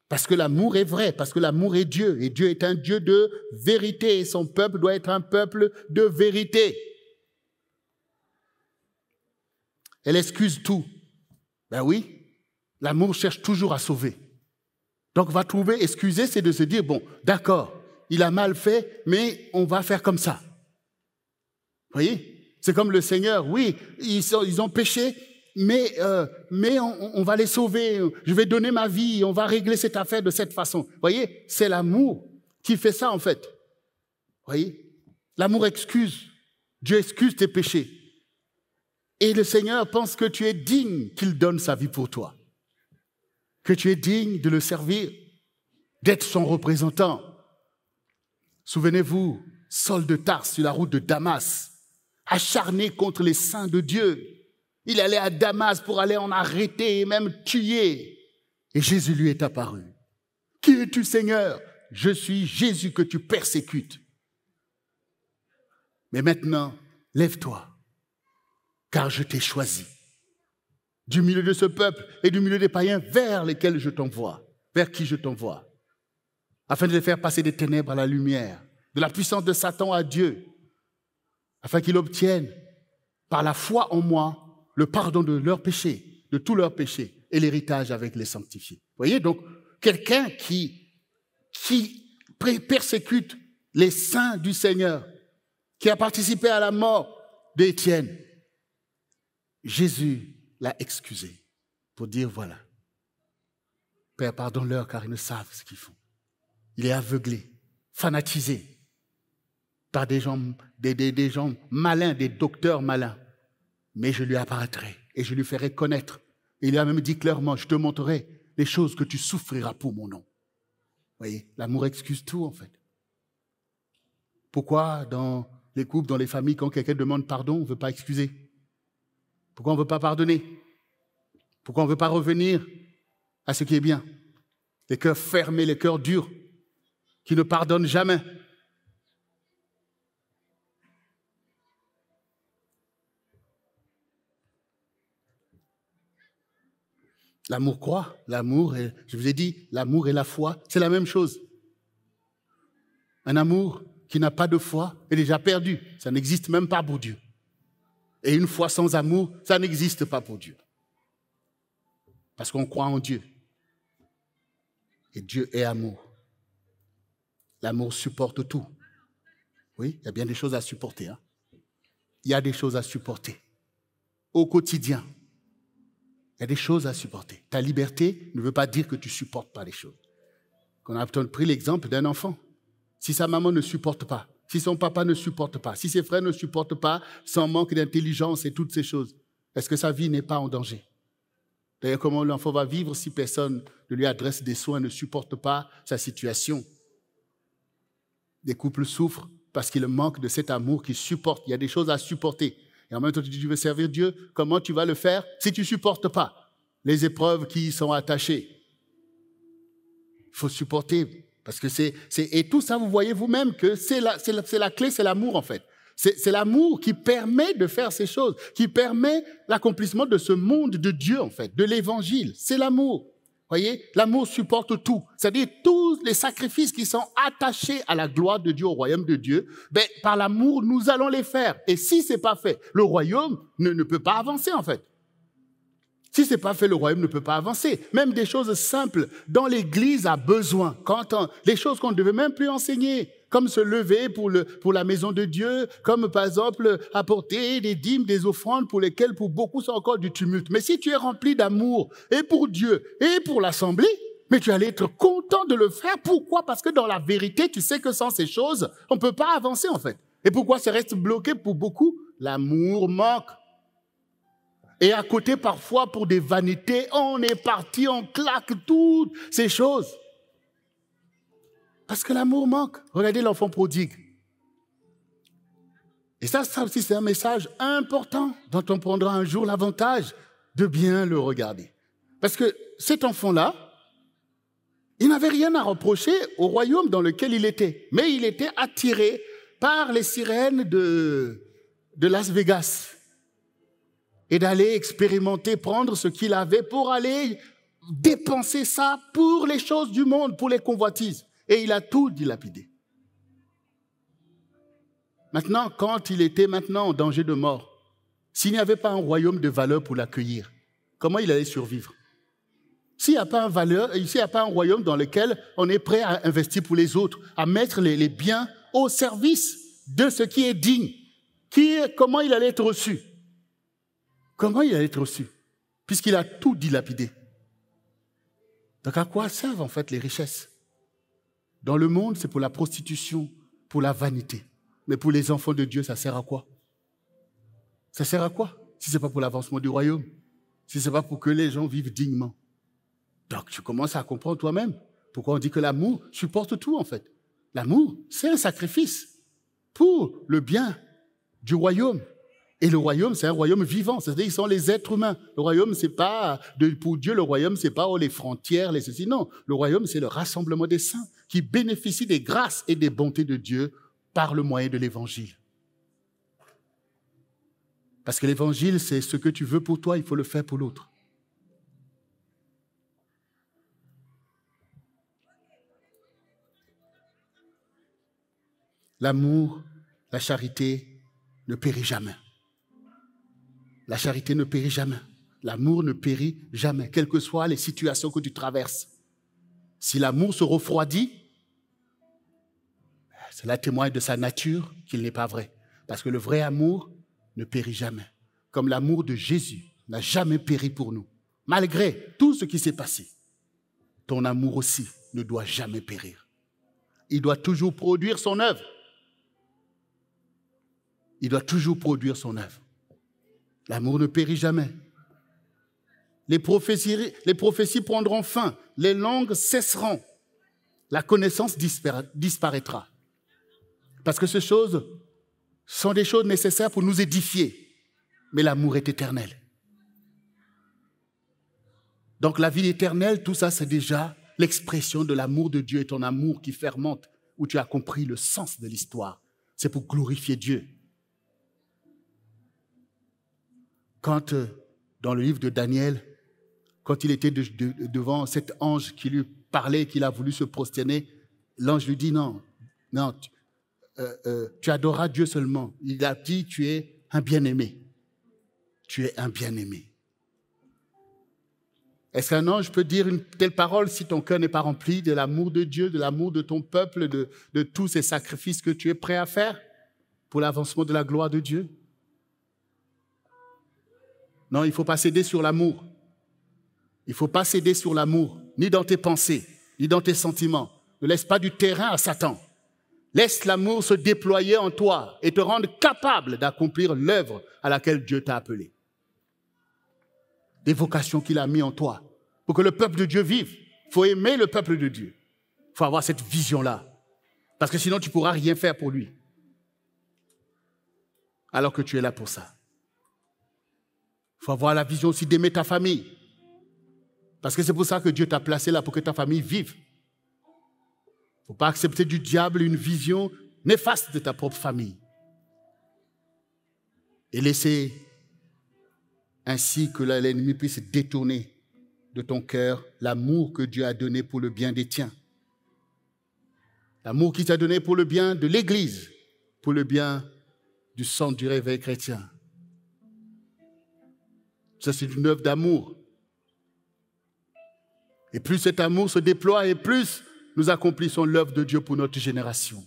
Parce que l'amour est vrai, parce que l'amour est Dieu. Et Dieu est un Dieu de vérité. Et son peuple doit être un peuple de vérité. Elle excuse tout. Ben oui, l'amour cherche toujours à sauver. Donc, on va trouver, excuser, c'est de se dire, bon, d'accord, il a mal fait, mais on va faire comme ça. Vous voyez? C'est comme le Seigneur, oui, ils ont péché, mais on va les sauver, je vais donner ma vie, on va régler cette affaire de cette façon. Vous voyez? C'est l'amour qui fait ça, en fait. Vous voyez? L'amour excuse. Dieu excuse tes péchés. Et le Seigneur pense que tu es digne qu'il donne sa vie pour toi. Que tu es digne de le servir, d'être son représentant. Souvenez-vous, Saul de Tarse sur la route de Damas, acharné contre les saints de Dieu. Il allait à Damas pour aller en arrêter et même tuer. Et Jésus lui est apparu. Qui es-tu, Seigneur? Je suis Jésus que tu persécutes. Mais maintenant, lève-toi, car je t'ai choisi. Du milieu de ce peuple et du milieu des païens vers lesquels je t'envoie, vers qui je t'envoie, afin de les faire passer des ténèbres à la lumière, de la puissance de Satan à Dieu, afin qu'ils obtiennent, par la foi en moi, le pardon de leurs péchés, de tous leurs péchés, et l'héritage avec les sanctifiés. Vous voyez, donc, quelqu'un qui persécute les saints du Seigneur, qui a participé à la mort d'Étienne, Jésus l'a excusé pour dire, voilà, Père, pardonne-leur car ils ne savent ce qu'ils font. Il est aveuglé, fanatisé par des gens malins, des docteurs malins. Mais je lui apparaîtrai et je lui ferai connaître. Et il a même dit clairement, je te montrerai les choses que tu souffriras pour mon nom. Vous voyez, l'amour excuse tout en fait. Pourquoi dans les couples, dans les familles, quand quelqu'un demande pardon, on ne veut pas excuser? Pourquoi on ne veut pas pardonner? Pourquoi on ne veut pas revenir à ce qui est bien? Les cœurs fermés, les cœurs durs, qui ne pardonnent jamais. L'amour croit, je vous ai dit, l'amour et la foi, c'est la même chose. Un amour qui n'a pas de foi est déjà perdu. Ça n'existe même pas pour Dieu. Et une foi sans amour, ça n'existe pas pour Dieu. Parce qu'on croit en Dieu. Et Dieu est amour. L'amour supporte tout. Oui, il y a bien des choses à supporter. Hein? Il y a des choses à supporter. Au quotidien, il y a des choses à supporter. Ta liberté ne veut pas dire que tu ne supportes pas les choses. On a pris l'exemple d'un enfant. Si sa maman ne supporte pas, si son papa ne supporte pas, si ses frères ne supportent pas, son manque d'intelligence et toutes ces choses, est-ce que sa vie n'est pas en danger? D'ailleurs, comment l'enfant va vivre si personne ne lui adresse des soins, ne supporte pas sa situation? Des couples souffrent parce qu'il manque de cet amour qui supporte. Il y a des choses à supporter. Et en même temps, tu dis, tu veux servir Dieu, comment tu vas le faire si tu ne supportes pas les épreuves qui y sont attachées? Il faut supporter, parce que et tout ça, vous voyez vous-même que c'est la clé, c'est l'amour en fait. C'est l'amour qui permet de faire ces choses, qui permet l'accomplissement de ce monde de Dieu, en fait, de l'évangile. C'est l'amour. Voyez, l'amour supporte tout. C'est-à-dire tous les sacrifices qui sont attachés à la gloire de Dieu, au royaume de Dieu, ben, par l'amour, nous allons les faire. Et si c'est pas fait, le royaume ne peut pas avancer, en fait. Si c'est pas fait, le royaume ne peut pas avancer. Même des choses simples dont l'Église a besoin. Les choses qu'on ne devait même plus enseigner, comme se lever pour la maison de Dieu, comme par exemple apporter des dîmes, des offrandes pour lesquelles pour beaucoup c'est encore du tumulte. Mais si tu es rempli d'amour et pour Dieu et pour l'assemblée, mais tu allais être content de le faire. Pourquoi? Parce que dans la vérité, tu sais que sans ces choses, on ne peut pas avancer en fait. Et pourquoi ça reste bloqué pour beaucoup? L'amour manque. Et à côté, parfois, pour des vanités, on est parti, on claque toutes ces choses. Parce que l'amour manque. Regardez l'enfant prodigue. Et ça aussi, c'est un message important dont on prendra un jour l'avantage de bien le regarder. Parce que cet enfant-là, il n'avait rien à reprocher au royaume dans lequel il était. Mais il était attiré par les sirènes de Las Vegas. Et d'aller expérimenter, prendre ce qu'il avait pour aller dépenser ça pour les choses du monde, pour les convoitises. Et il a tout dilapidé. Maintenant, quand il était maintenant en danger de mort, s'il n'y avait pas un royaume de valeur pour l'accueillir, comment il allait survivre? S'il n'y a pas un royaume dans lequel on est prêt à investir pour les autres, à mettre les biens au service de ce qui est digne, comment il allait être reçu? Comment il allait être reçu? Puisqu'il a tout dilapidé. Donc à quoi servent en fait les richesses? Dans le monde, c'est pour la prostitution, pour la vanité. Mais pour les enfants de Dieu, ça sert à quoi? Ça sert à quoi? Si ce n'est pas pour l'avancement du royaume, si ce n'est pas pour que les gens vivent dignement. Donc tu commences à comprendre toi-même pourquoi on dit que l'amour supporte tout en fait. L'amour, c'est un sacrifice pour le bien du royaume. Et le royaume, c'est un royaume vivant. C'est-à-dire, ils sont les êtres humains. Le royaume, c'est pas, pour Dieu, le royaume, c'est pas les frontières, les ceci. Non. Le royaume, c'est le rassemblement des saints qui bénéficient des grâces et des bontés de Dieu par le moyen de l'évangile. Parce que l'évangile, c'est ce que tu veux pour toi, il faut le faire pour l'autre. L'amour, la charité ne périt jamais. La charité ne périt jamais. L'amour ne périt jamais, quelles que soient les situations que tu traverses. Si l'amour se refroidit, cela témoigne de sa nature qu'il n'est pas vrai. Parce que le vrai amour ne périt jamais. Comme l'amour de Jésus n'a jamais péri pour nous. Malgré tout ce qui s'est passé, ton amour aussi ne doit jamais périr. Il doit toujours produire son œuvre. Il doit toujours produire son œuvre. L'amour ne périt jamais. Les prophéties prendront fin. Les langues cesseront. La connaissance disparaîtra. Parce que ces choses sont des choses nécessaires pour nous édifier. Mais l'amour est éternel. Donc la vie éternelle, tout ça, c'est déjà l'expression de l'amour de Dieu et ton amour qui fermente, où tu as compris le sens de l'histoire. C'est pour glorifier Dieu. Quand, dans le livre de Daniel, quand il était devant cet ange qui lui parlait, qu'il a voulu se prosterner, l'ange lui dit non, tu adoreras Dieu seulement. Il a dit, tu es un bien-aimé. Tu es un bien-aimé. Est-ce qu'un ange peut dire une telle parole si ton cœur n'est pas rempli de l'amour de Dieu, de l'amour de ton peuple, de tous ces sacrifices que tu es prêt à faire pour l'avancement de la gloire de Dieu? Non, il ne faut pas céder sur l'amour. Il ne faut pas céder sur l'amour, ni dans tes pensées, ni dans tes sentiments. Ne laisse pas du terrain à Satan. Laisse l'amour se déployer en toi et te rendre capable d'accomplir l'œuvre à laquelle Dieu t'a appelé. Des vocations qu'il a mises en toi pour que le peuple de Dieu vive. Il faut aimer le peuple de Dieu. Il faut avoir cette vision-là. Parce que sinon, tu ne pourras rien faire pour lui. Alors que tu es là pour ça. Il faut avoir la vision aussi d'aimer ta famille. Parce que c'est pour ça que Dieu t'a placé là, pour que ta famille vive. Il ne faut pas accepter du diable une vision néfaste de ta propre famille. et laisser ainsi que l'ennemi puisse détourner de ton cœur l'amour que Dieu a donné pour le bien des tiens. L'amour qu'il t'a donné pour le bien de l'Église, pour le bien du centre du réveil chrétien. Ça, c'est une œuvre d'amour. Et plus cet amour se déploie et plus nous accomplissons l'œuvre de Dieu pour notre génération.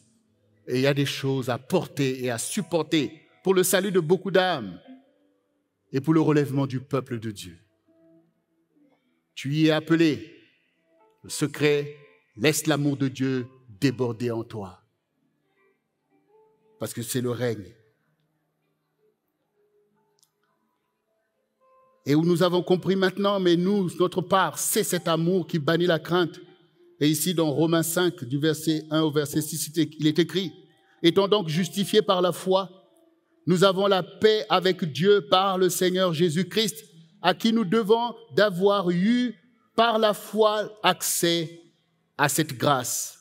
Et il y a des choses à porter et à supporter pour le salut de beaucoup d'âmes et pour le relèvement du peuple de Dieu. Tu y es appelé. Le secret, laisse l'amour de Dieu déborder en toi. Parce que c'est le règne. Et où nous avons compris maintenant, mais nous, notre part, c'est cet amour qui bannit la crainte. Et ici, dans Romains 5, du verset 1 au verset 6, il est écrit, « Étant donc justifiés par la foi, nous avons la paix avec Dieu par le Seigneur Jésus-Christ, à qui nous devons d'avoir eu par la foi accès à cette grâce,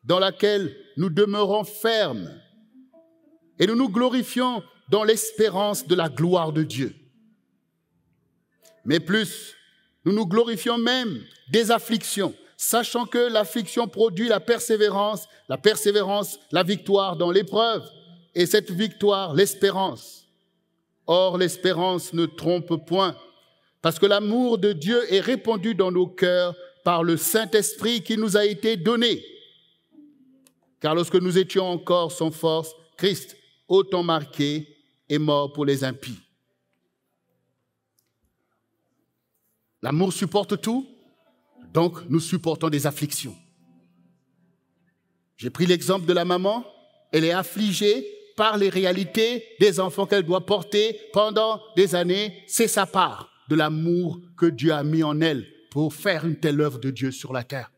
dans laquelle nous demeurons fermes et nous nous glorifions dans l'espérance de la gloire de Dieu. Mais plus, nous nous glorifions même des afflictions, sachant que l'affliction produit la persévérance, la victoire dans l'épreuve, et cette victoire, l'espérance. Or, l'espérance ne trompe point, parce que l'amour de Dieu est répandu dans nos cœurs par le Saint-Esprit qui nous a été donné. Car lorsque nous étions encore sans force, Christ, autant marqué, est mort pour les impies. L'amour supporte tout, donc nous supportons des afflictions. J'ai pris l'exemple de la maman, elle est affligée par les réalités des enfants qu'elle doit porter pendant des années. C'est sa part de l'amour que Dieu a mis en elle pour faire une telle œuvre de Dieu sur la terre.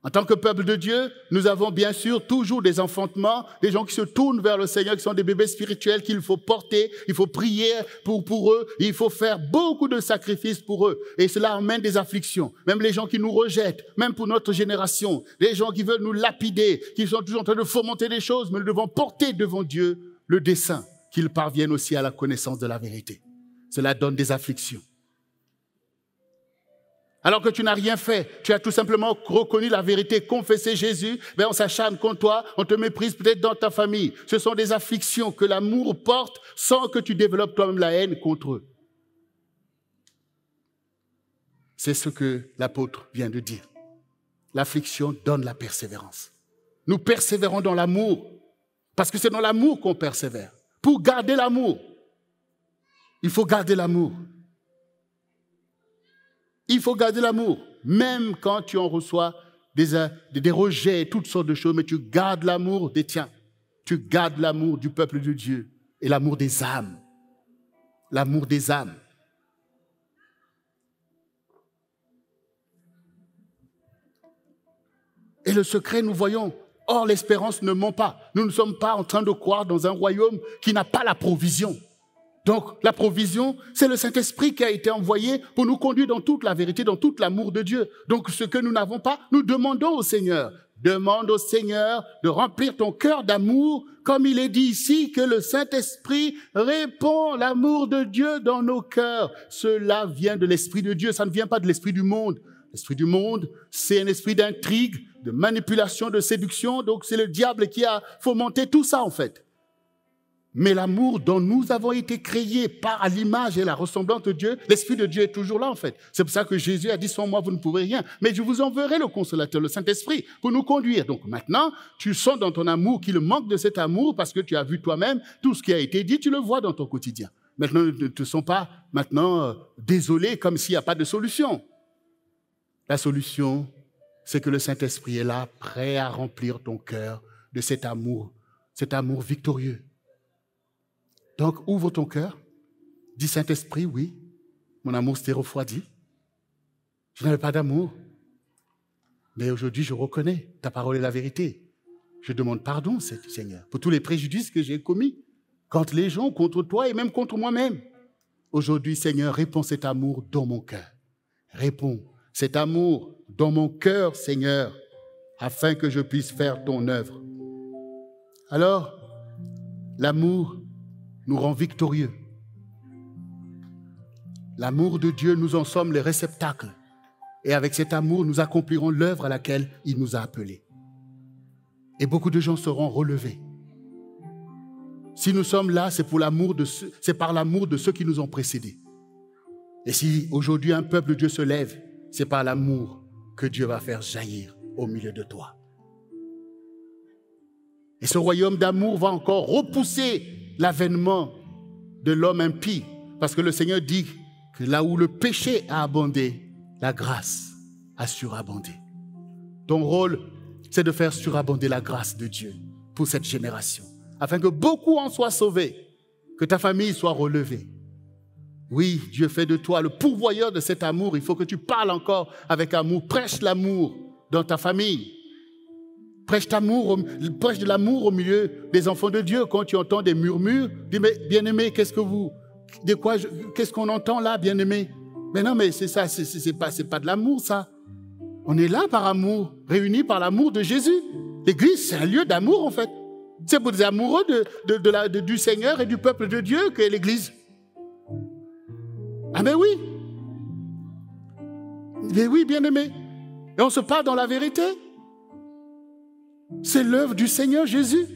En tant que peuple de Dieu, nous avons bien sûr toujours des enfantements, des gens qui se tournent vers le Seigneur, qui sont des bébés spirituels qu'il faut porter, il faut prier pour eux, il faut faire beaucoup de sacrifices pour eux. Et cela amène des afflictions. Même les gens qui nous rejettent, même pour notre génération, les gens qui veulent nous lapider, qui sont toujours en train de fomenter des choses, mais nous devons porter devant Dieu le dessein, qu'ils parviennent aussi à la connaissance de la vérité. Cela donne des afflictions. Alors que tu n'as rien fait, tu as tout simplement reconnu la vérité, confessé Jésus, mais on s'acharne contre toi, on te méprise peut-être dans ta famille. Ce sont des afflictions que l'amour porte sans que tu développes toi-même la haine contre eux. C'est ce que l'apôtre vient de dire. L'affliction donne la persévérance. Nous persévérons dans l'amour, parce que c'est dans l'amour qu'on persévère. Pour garder l'amour, il faut garder l'amour. Il faut garder l'amour, même quand tu en reçois des rejets, toutes sortes de choses, mais tu gardes l'amour des tiens. Tu gardes l'amour du peuple de Dieu et l'amour des âmes. L'amour des âmes. Et le secret, nous voyons, or l'espérance ne ment pas. Nous ne sommes pas en train de croire dans un royaume qui n'a pas la provision. Donc, la provision, c'est le Saint-Esprit qui a été envoyé pour nous conduire dans toute la vérité, dans tout l'amour de Dieu. Donc, ce que nous n'avons pas, nous demandons au Seigneur. Demande au Seigneur de remplir ton cœur d'amour, comme il est dit ici, que le Saint-Esprit répand l'amour de Dieu dans nos cœurs. Cela vient de l'Esprit de Dieu, ça ne vient pas de l'Esprit du monde. L'Esprit du monde, c'est un esprit d'intrigue, de manipulation, de séduction. Donc, c'est le diable qui a fomenté tout ça, en fait. Mais l'amour dont nous avons été créés par l'image et la ressemblance de Dieu, l'Esprit de Dieu est toujours là en fait. C'est pour ça que Jésus a dit, sans moi vous ne pourrez rien, mais je vous enverrai le consolateur, le Saint-Esprit, pour nous conduire. Donc maintenant, tu sens dans ton amour qu'il manque de cet amour parce que tu as vu toi-même tout ce qui a été dit, tu le vois dans ton quotidien. Maintenant, ne te sens pas maintenant désolé comme s'il n'y a pas de solution. La solution, c'est que le Saint-Esprit est là, prêt à remplir ton cœur de cet amour victorieux. Donc, ouvre ton cœur. Dis, Saint-Esprit, oui, mon amour s'était refroidi. Je n'avais pas d'amour. Mais aujourd'hui, je reconnais, ta parole est la vérité. Je demande pardon, Seigneur, pour tous les préjudices que j'ai commis contre les gens, contre toi et même contre moi-même. Aujourd'hui, Seigneur, réponds cet amour dans mon cœur. Réponds cet amour dans mon cœur, Seigneur, afin que je puisse faire ton œuvre. Alors, l'amour nous rend victorieux. L'amour de Dieu, nous en sommes les réceptacles. Et avec cet amour, nous accomplirons l'œuvre à laquelle il nous a appelés. Et beaucoup de gens seront relevés. Si nous sommes là, c'est par l'amour de ceux qui nous ont précédés. Et si aujourd'hui un peuple de Dieu se lève, c'est par l'amour que Dieu va faire jaillir au milieu de toi. Et ce royaume d'amour va encore repousser l'avènement de l'homme impie. Parce que le Seigneur dit que là où le péché a abondé, la grâce a surabondé. Ton rôle, c'est de faire surabonder la grâce de Dieu pour cette génération, afin que beaucoup en soient sauvés, que ta famille soit relevée. Oui, Dieu fait de toi le pourvoyeur de cet amour. Il faut que tu parles encore avec amour. Prêche l'amour dans ta famille. Prêche de l'amour au milieu des enfants de Dieu. Quand tu entends des murmures, dis, mais bien-aimé, qu'est-ce qu'on entend là, bien-aimé? Mais non, mais c'est ça, c'est pas de l'amour, ça. On est là par amour, réunis par l'amour de Jésus. L'église, c'est un lieu d'amour, en fait. C'est pour les amoureux du Seigneur et du peuple de Dieu qu'est l'église. Ah, mais oui. Mais oui, bien-aimé. Et on se parle dans la vérité. C'est l'œuvre du Seigneur Jésus.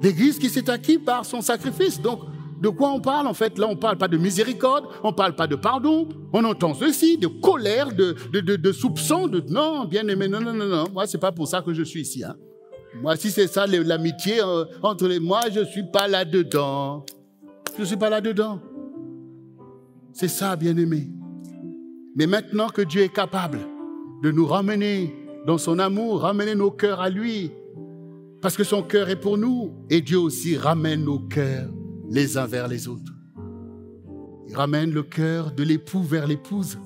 L'Église qui s'est acquise par son sacrifice. Donc, de quoi on parle en fait? Là, on ne parle pas de miséricorde, on ne parle pas de pardon. On entend ceci, de colère, de soupçon. Non, bien-aimé, non. Moi, ce n'est pas pour ça que je suis ici. Hein. Moi, si c'est ça l'amitié entre les... Moi, je ne suis pas là-dedans. Je ne suis pas là-dedans. C'est ça, bien-aimé. Mais maintenant que Dieu est capable de nous ramener dans son amour, ramener nos cœurs à lui, parce que son cœur est pour nous, et Dieu aussi ramène nos cœurs les uns vers les autres. Il ramène le cœur de l'époux vers l'épouse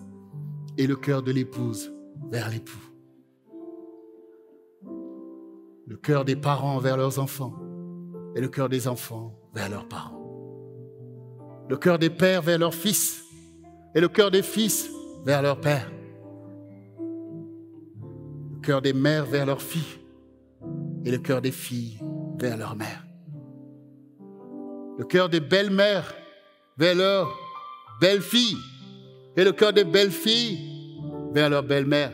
et le cœur de l'épouse vers l'époux. Le cœur des parents vers leurs enfants et le cœur des enfants vers leurs parents. Le cœur des pères vers leurs fils et le cœur des fils vers leurs pères. Le cœur des mères vers leurs filles et le cœur des filles vers leurs mères. Le cœur des belles-mères vers leurs belles-filles et le cœur des belles-filles vers leurs belles-mères.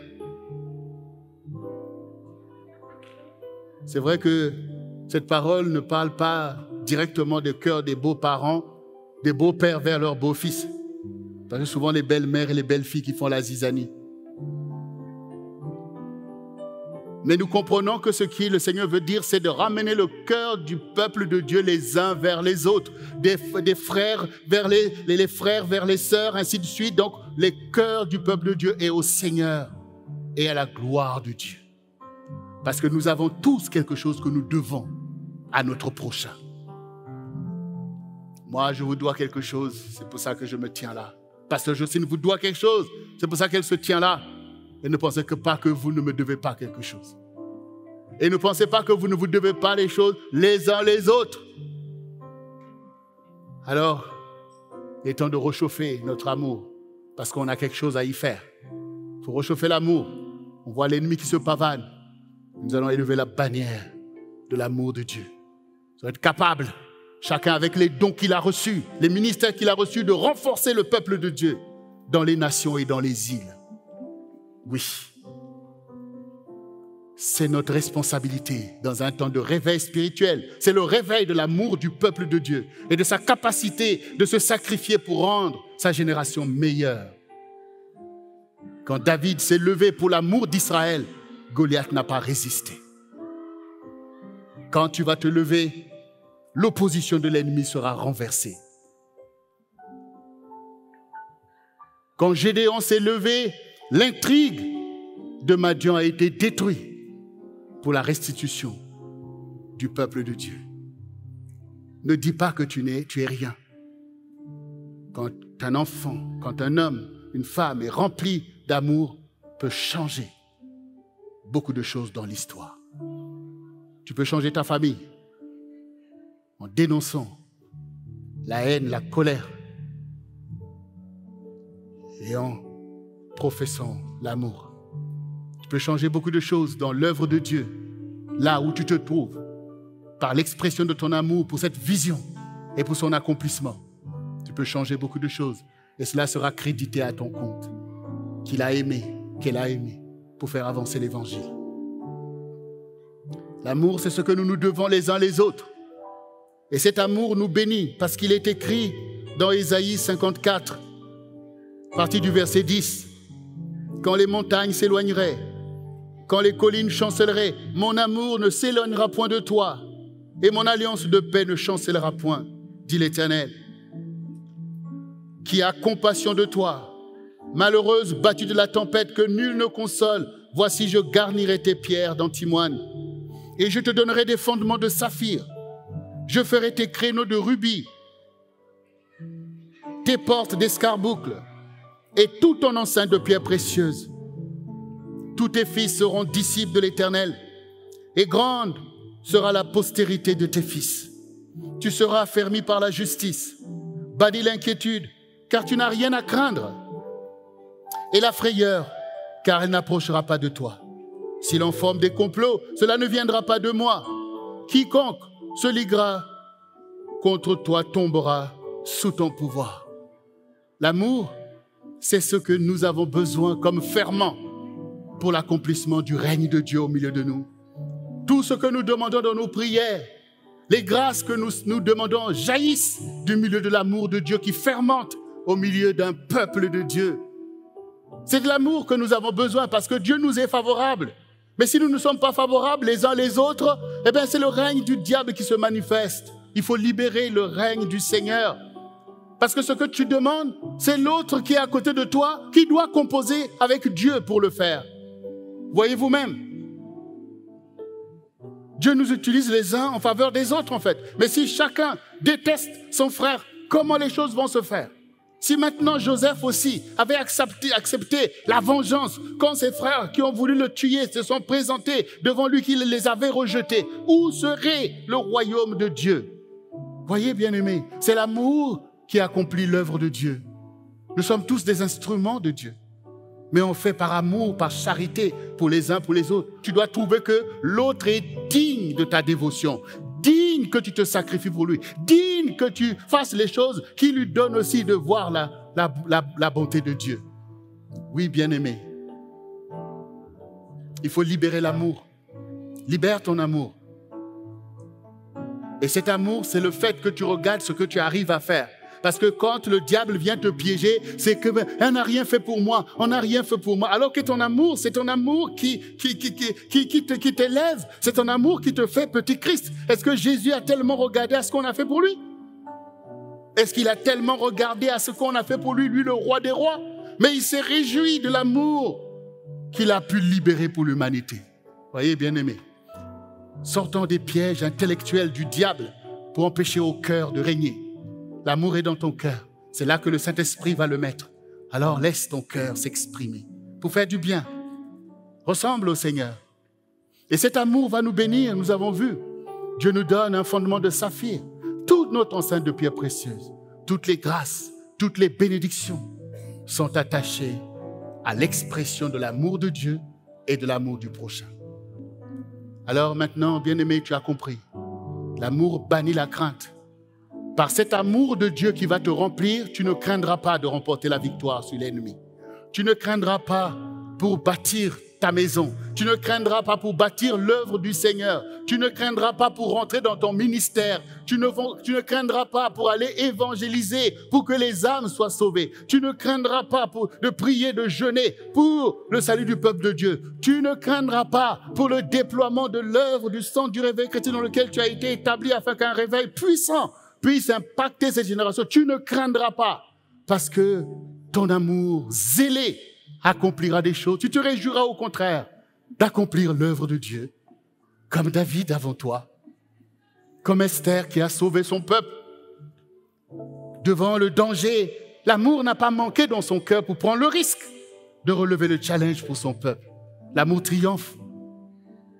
C'est vrai que cette parole ne parle pas directement du cœur des beaux-parents, des beaux-pères vers leurs beaux-fils. Parce que souvent les belles-mères et les belles-filles qui font la zizanie. Mais nous comprenons que ce que le Seigneur veut dire, c'est de ramener le cœur du peuple de Dieu les uns vers les autres, des frères vers les frères vers les sœurs, ainsi de suite. Donc, les cœurs du peuple de Dieu est au Seigneur et à la gloire de Dieu. Parce que nous avons tous quelque chose que nous devons à notre prochain. Moi, je vous dois quelque chose, c'est pour ça que je me tiens là. Pasteur Jocelyne vous doit quelque chose, c'est pour ça qu'elle se tient là. Et ne pensez pas que vous ne me devez pas quelque chose. Et ne pensez pas que vous ne vous devez pas les choses les uns les autres. Alors, il est temps de réchauffer notre amour parce qu'on a quelque chose à y faire. Il faut réchauffer l'amour. On voit l'ennemi qui se pavane. Nous allons élever la bannière de l'amour de Dieu. Nous allons être capables, chacun avec les dons qu'il a reçus, les ministères qu'il a reçus, de renforcer le peuple de Dieu dans les nations et dans les îles. Oui, c'est notre responsabilité dans un temps de réveil spirituel. C'est le réveil de l'amour du peuple de Dieu et de sa capacité de se sacrifier pour rendre sa génération meilleure. Quand David s'est levé pour l'amour d'Israël, Goliath n'a pas résisté. Quand tu vas te lever, l'opposition de l'ennemi sera renversée. Quand Gédéon s'est levé, l'intrigue de Madian a été détruite pour la restitution du peuple de Dieu. Ne dis pas que tu es rien. Quand un enfant, quand un homme, une femme est rempli d'amour, peut changer beaucoup de choses dans l'histoire. Tu peux changer ta famille en dénonçant la haine, la colère et en professant l'amour. Tu peux changer beaucoup de choses dans l'œuvre de Dieu, là où tu te trouves. par l'expression de ton amour pour cette vision et pour son accomplissement, tu peux changer beaucoup de choses. Et cela sera crédité à ton compte. Qu'il a aimé, qu'elle a aimé, pour faire avancer l'évangile. L'amour, c'est ce que nous nous devons les uns les autres. Et cet amour nous bénit parce qu'il est écrit dans Ésaïe 54, partie du verset 10. Quand les montagnes s'éloigneraient, quand les collines chancelleraient, mon amour ne s'éloignera point de toi et mon alliance de paix ne chancellera point, dit l'Éternel. Qui a compassion de toi, malheureuse battue de la tempête que nul ne console, voici je garnirai tes pierres d'antimoine et je te donnerai des fondements de saphir. Je ferai tes créneaux de rubis, tes portes d'escarboucles et tout ton enceinte de pierres précieuses. Tous tes fils seront disciples de l'Éternel et grande sera la postérité de tes fils. Tu seras affermi par la justice, banni l'inquiétude, car tu n'as rien à craindre, et la frayeur, car elle n'approchera pas de toi. Si l'on forme des complots, cela ne viendra pas de moi. Quiconque se liguera contre toi tombera sous ton pouvoir. L'amour, c'est ce que nous avons besoin comme ferment pour l'accomplissement du règne de Dieu au milieu de nous. Tout ce que nous demandons dans nos prières, les grâces que nous demandons jaillissent du milieu de l'amour de Dieu qui fermente au milieu d'un peuple de Dieu. C'est de l'amour que nous avons besoin parce que Dieu nous est favorable. Mais si nous ne sommes pas favorables les uns les autres, eh bien c'est le règne du diable qui se manifeste. Il faut libérer le règne du Seigneur. Parce que ce que tu demandes, c'est l'autre qui est à côté de toi qui doit composer avec Dieu pour le faire. Voyez vous-même. Dieu nous utilise les uns en faveur des autres en fait. Mais si chacun déteste son frère, comment les choses vont se faire? Si maintenant Joseph aussi avait accepté la vengeance quand ses frères qui ont voulu le tuer se sont présentés devant lui, qu'il les avait rejetés, où serait le royaume de Dieu? Voyez bien-aimés, c'est l'amour qui accomplit l'œuvre de Dieu. Nous sommes tous des instruments de Dieu. Mais on fait par amour, par charité pour les uns, pour les autres. Tu dois trouver que l'autre est digne de ta dévotion, digne que tu te sacrifies pour lui, digne que tu fasses les choses qui lui donnent aussi de voir la bonté de Dieu. Oui, bien-aimé, il faut libérer l'amour. Libère ton amour. Et cet amour, c'est le fait que tu regardes ce que tu arrives à faire. Parce que quand le diable vient te piéger, c'est que on n'a rien fait pour moi, on n'a rien fait pour moi. Alors que ton amour, c'est ton amour qui t'élève, c'est ton amour qui te fait petit Christ. Est-ce que Jésus a tellement regardé à ce qu'on a fait pour lui? Est-ce qu'il a tellement regardé à ce qu'on a fait pour lui, lui le roi des rois? Mais il s'est réjoui de l'amour qu'il a pu libérer pour l'humanité. Voyez, bien-aimés, sortons des pièges intellectuels du diable pour empêcher au cœur de régner. L'amour est dans ton cœur. C'est là que le Saint-Esprit va le mettre. Alors laisse ton cœur s'exprimer pour faire du bien. Ressemble au Seigneur. Et cet amour va nous bénir, nous avons vu. Dieu nous donne un fondement de saphir. Toute notre enceinte de pierres précieuses, toutes les grâces, toutes les bénédictions sont attachées à l'expression de l'amour de Dieu et de l'amour du prochain. Alors maintenant, bien-aimé, tu as compris. L'amour bannit la crainte. Par cet amour de Dieu qui va te remplir, tu ne craindras pas de remporter la victoire sur l'ennemi. Tu ne craindras pas pour bâtir ta maison. Tu ne craindras pas pour bâtir l'œuvre du Seigneur. Tu ne craindras pas pour rentrer dans ton ministère. Tu ne craindras pas pour aller évangéliser, pour que les âmes soient sauvées. Tu ne craindras pas de prier, de jeûner pour le salut du peuple de Dieu. Tu ne craindras pas pour le déploiement de l'œuvre du sang du réveil chrétien dans lequel tu as été établi afin qu'un réveil puissant puisse impacter cette génération. Tu ne craindras pas parce que ton amour zélé accomplira des choses. Tu te réjouiras au contraire d'accomplir l'œuvre de Dieu comme David avant toi, comme Esther qui a sauvé son peuple devant le danger. L'amour n'a pas manqué dans son cœur pour prendre le risque de relever le challenge pour son peuple. L'amour triomphe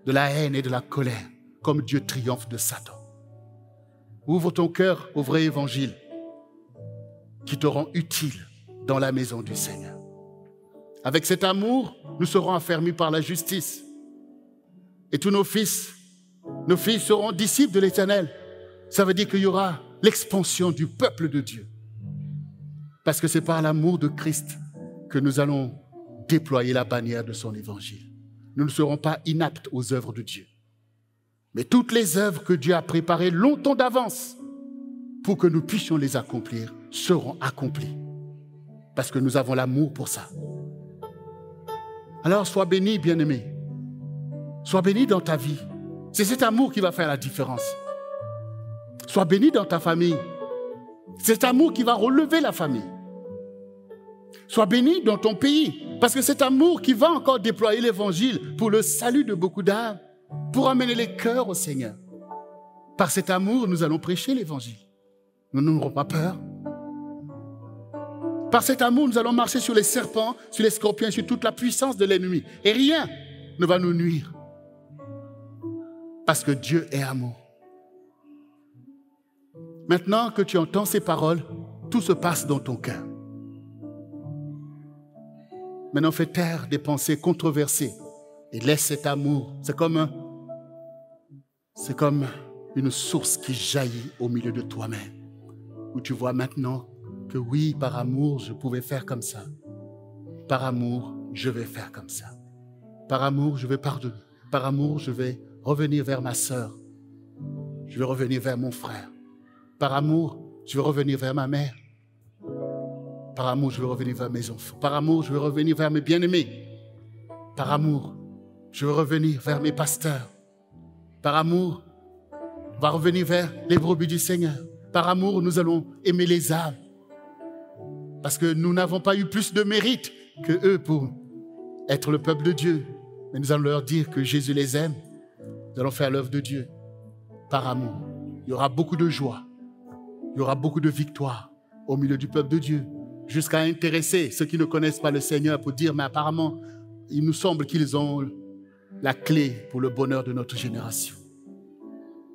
de la haine et de la colère comme Dieu triomphe de Satan. Ouvre ton cœur au vrai évangile qui te rend utile dans la maison du Seigneur. Avec cet amour, nous serons affermis par la justice. Et tous nos fils Nos fils seront disciples de l'Éternel. Ça veut dire qu'il y aura l'expansion du peuple de Dieu. Parce que c'est par l'amour de Christ que nous allons déployer la bannière de son évangile. Nous ne serons pas inaptes aux œuvres de Dieu. Mais toutes les œuvres que Dieu a préparées longtemps d'avance pour que nous puissions les accomplir seront accomplies. Parce que nous avons l'amour pour ça. Alors sois béni, bien-aimé. Sois béni dans ta vie. C'est cet amour qui va faire la différence. Sois béni dans ta famille. C'est cet amour qui va relever la famille. Sois béni dans ton pays. Parce que c'est cet amour qui va encore déployer l'évangile pour le salut de beaucoup d'âmes, pour amener les cœurs au Seigneur. Par cet amour, nous allons prêcher l'évangile. Nous n'aurons pas peur. Par cet amour, nous allons marcher sur les serpents, sur les scorpions, sur toute la puissance de l'ennemi. Et rien ne va nous nuire. Parce que Dieu est amour. Maintenant que tu entends ces paroles, tout se passe dans ton cœur. Maintenant, fais taire des pensées controversées et laisse cet amour. C'est comme une source qui jaillit au milieu de toi-même, où tu vois maintenant que oui, par amour, je pouvais faire comme ça. Par amour, je vais faire comme ça. Par amour, je vais pardonner. Par amour, je vais revenir vers ma sœur. Je vais revenir vers mon frère. Par amour, je vais revenir vers ma mère. Par amour, je vais revenir vers mes enfants. Par amour, je vais revenir vers mes bien-aimés. Par amour, je vais revenir vers mes pasteurs. Par amour, on va revenir vers les brebis du Seigneur. Par amour, nous allons aimer les âmes. Parce que nous n'avons pas eu plus de mérite que eux pour être le peuple de Dieu. Mais nous allons leur dire que Jésus les aime. Nous allons faire l'œuvre de Dieu par amour. Il y aura beaucoup de joie. Il y aura beaucoup de victoire au milieu du peuple de Dieu. Jusqu'à intéresser ceux qui ne connaissent pas le Seigneur pour dire, mais apparemment, il nous semble qu'ils ont la clé pour le bonheur de notre génération.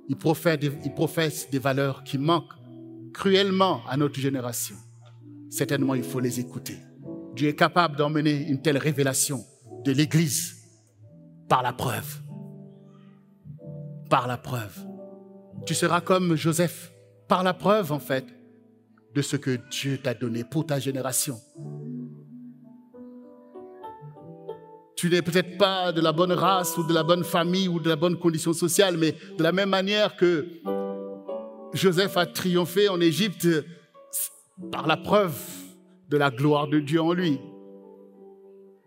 Ils professent des valeurs qui manquent cruellement à notre génération. Certainement, il faut les écouter. Dieu est capable d'emmener une telle révélation de l'Église par la preuve. Par la preuve. Tu seras comme Joseph, par la preuve, en fait, de ce que Dieu t'a donné pour ta génération. Tu n'es peut-être pas de la bonne race ou de la bonne famille ou de la bonne condition sociale, mais de la même manière que Joseph a triomphé en Égypte par la preuve de la gloire de Dieu en lui.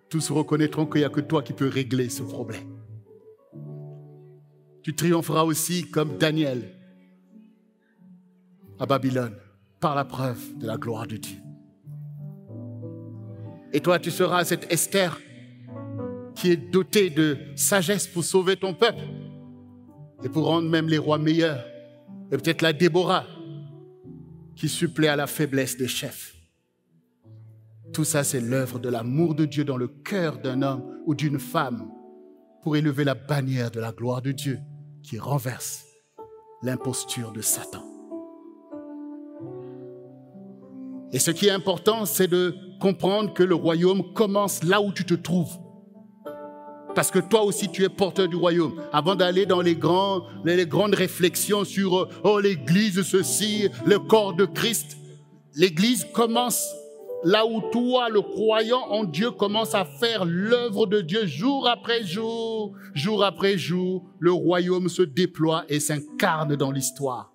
Tous reconnaîtront qu'il n'y a que toi qui peux régler ce problème. Tu triompheras aussi comme Daniel à Babylone, par la preuve de la gloire de Dieu. Et toi, tu seras cette Esther qui est dotée de sagesse pour sauver ton peuple et pour rendre même les rois meilleurs. Et peut-être la Déborah qui supplée à la faiblesse des chefs. Tout ça, c'est l'œuvre de l'amour de Dieu dans le cœur d'un homme ou d'une femme pour élever la bannière de la gloire de Dieu qui renverse l'imposture de Satan. Et ce qui est important, c'est de comprendre que le royaume commence là où tu te trouves. Parce que toi aussi, tu es porteur du royaume. Avant d'aller dans les grandes réflexions sur « Oh, l'Église, ceci, le corps de Christ », l'Église commence là où toi, le croyant en Dieu, commence à faire l'œuvre de Dieu jour après jour, jour après jour. Le royaume se déploie et s'incarne dans l'histoire.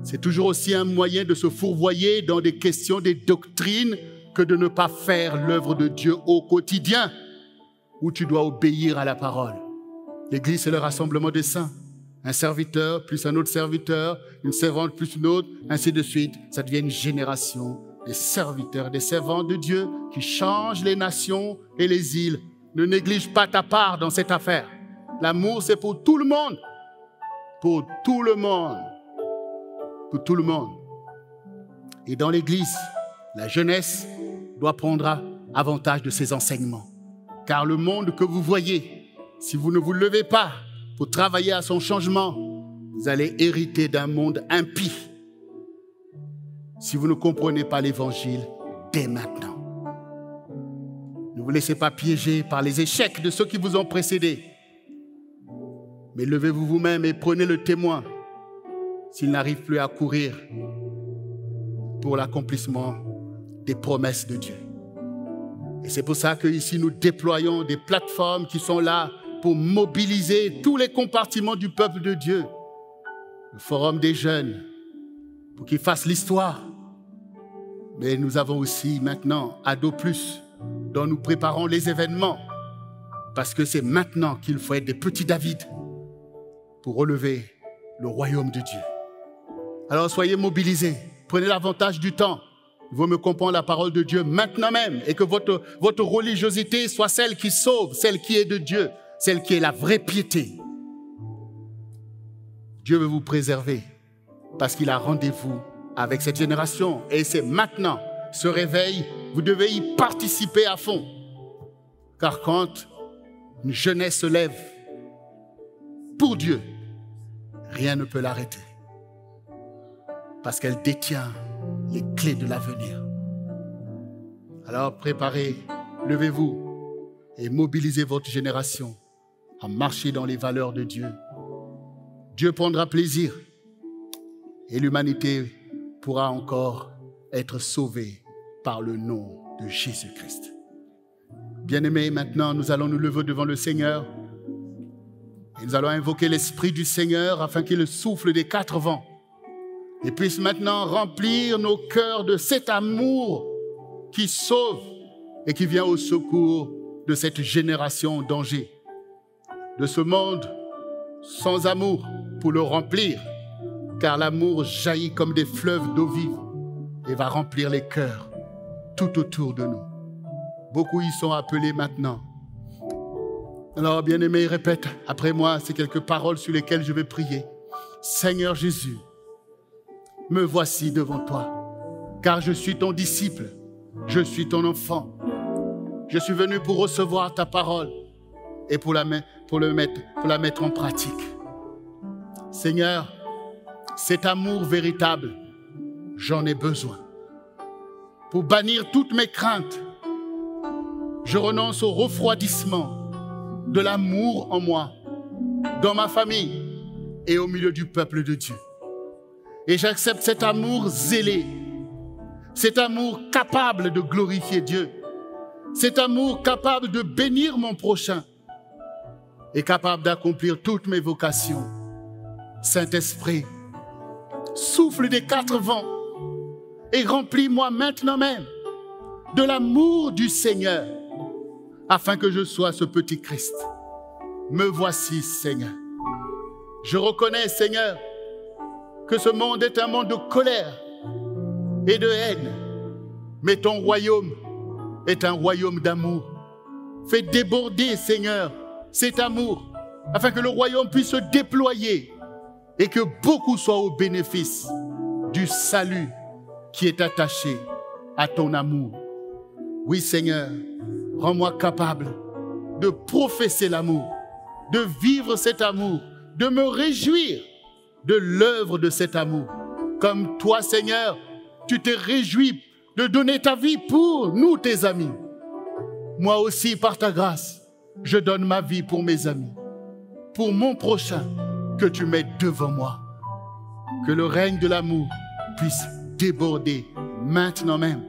C'est toujours aussi un moyen de se fourvoyer dans des questions, des doctrines, que de ne pas faire l'œuvre de Dieu au quotidien, où tu dois obéir à la parole. L'Église, c'est le rassemblement des saints. Un serviteur plus un autre serviteur, une servante plus une autre, ainsi de suite. Ça devient une génération des serviteurs, des servants de Dieu qui changent les nations et les îles. Ne néglige pas ta part dans cette affaire. L'amour, c'est pour tout le monde. Pour tout le monde. Pour tout le monde. Et dans l'Église, la jeunesse doit prendre avantage de ces enseignements. Car le monde que vous voyez, si vous ne vous levez pas pour travailler à son changement, vous allez hériter d'un monde impie. Si vous ne comprenez pas l'Évangile dès maintenant. Ne vous laissez pas piéger par les échecs de ceux qui vous ont précédés. Mais levez-vous vous-même et prenez le témoin s'il n'arrive plus à courir pour l'accomplissement des promesses de Dieu. Et c'est pour ça qu'ici nous déployons des plateformes qui sont là pour mobiliser tous les compartiments du peuple de Dieu. Le forum des jeunes, pour qu'ils fassent l'histoire. Mais nous avons aussi maintenant Ado Plus, dont nous préparons les événements, parce que c'est maintenant qu'il faut être des petits David pour relever le royaume de Dieu. Alors soyez mobilisés, prenez l'avantage du temps. Il vaut mieux comprendre la parole de Dieu maintenant même et que votre religiosité soit celle qui sauve, celle qui est de Dieu, celle qui est la vraie piété. Dieu veut vous préserver parce qu'il a rendez-vous avec cette génération. Et c'est maintenant, ce réveil, vous devez y participer à fond. Car quand une jeunesse se lève pour Dieu, rien ne peut l'arrêter. Parce qu'elle détient les clés de l'avenir. Alors préparez, levez-vous et mobilisez votre génération à marcher dans les valeurs de Dieu. Dieu prendra plaisir et l'humanité pourra encore être sauvée par le nom de Jésus-Christ. Bien-aimés, maintenant nous allons nous lever devant le Seigneur et nous allons invoquer l'Esprit du Seigneur afin qu'il souffle des quatre vents et puisse maintenant remplir nos cœurs de cet amour qui sauve et qui vient au secours de cette génération en danger, de ce monde sans amour pour le remplir, car l'amour jaillit comme des fleuves d'eau vive et va remplir les cœurs tout autour de nous. Beaucoup y sont appelés maintenant. Alors, bien-aimés, répète après moi ces quelques paroles sur lesquelles je vais prier. Seigneur Jésus, me voici devant toi, car je suis ton disciple, je suis ton enfant. Je suis venu pour recevoir ta parole et pour la mettre en pratique. Seigneur, cet amour véritable, j'en ai besoin. Pour bannir toutes mes craintes, je renonce au refroidissement de l'amour en moi, dans ma famille et au milieu du peuple de Dieu. Et j'accepte cet amour zélé, cet amour capable de glorifier Dieu, cet amour capable de bénir mon prochain et capable d'accomplir toutes mes vocations. Saint-Esprit, souffle des quatre vents et remplis-moi maintenant même de l'amour du Seigneur afin que je sois ce petit Christ. Me voici, Seigneur. Je reconnais, Seigneur, que ce monde est un monde de colère et de haine, mais ton royaume est un royaume d'amour. Fais déborder, Seigneur, cet amour afin que le royaume puisse se déployer et que beaucoup soient au bénéfice du salut qui est attaché à ton amour. Oui, Seigneur, rends-moi capable de professer l'amour, de vivre cet amour, de me réjouir de l'œuvre de cet amour. Comme toi, Seigneur, tu t'es réjoui de donner ta vie pour nous, tes amis. Moi aussi, par ta grâce, je donne ma vie pour mes amis, pour mon prochain que tu mets devant moi. Que le règne de l'amour puisse déborder maintenant même,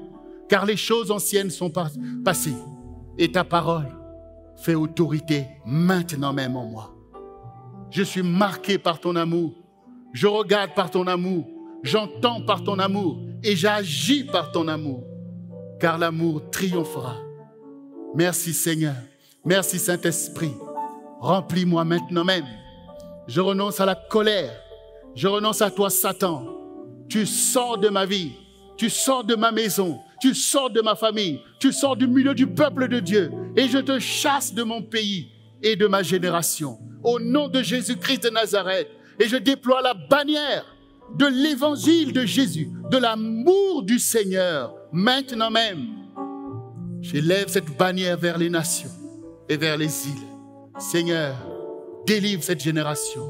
car les choses anciennes sont passées et ta parole fait autorité maintenant même en moi. Je suis marqué par ton amour, je regarde par ton amour, j'entends par ton amour et j'agis par ton amour, car l'amour triomphera. Merci Seigneur, merci Saint-Esprit, remplis-moi maintenant même. Je renonce à la colère, je renonce à toi Satan. Tu sors de ma vie, tu sors de ma maison, tu sors de ma famille, tu sors du milieu du peuple de Dieu et je te chasse de mon pays et de ma génération. Au nom de Jésus-Christ de Nazareth, et je déploie la bannière de l'évangile de Jésus, de l'amour du Seigneur, maintenant même. J'élève cette bannière vers les nations et vers les îles. Seigneur, délivre cette génération.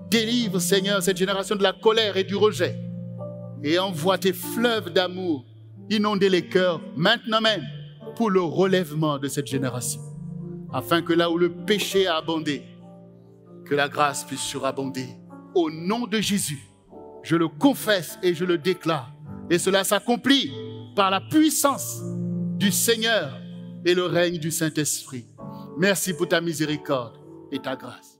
Délivre, Seigneur, cette génération de la colère et du rejet. Et envoie tes fleuves d'amour inonder les cœurs maintenant même pour le relèvement de cette génération. Afin que là où le péché a abondé, Que la grâce puisse surabonder. Au nom de Jésus, je le confesse et je le déclare. Et cela s'accomplit par la puissance du Seigneur et le règne du Saint-Esprit. Merci pour ta miséricorde et ta grâce.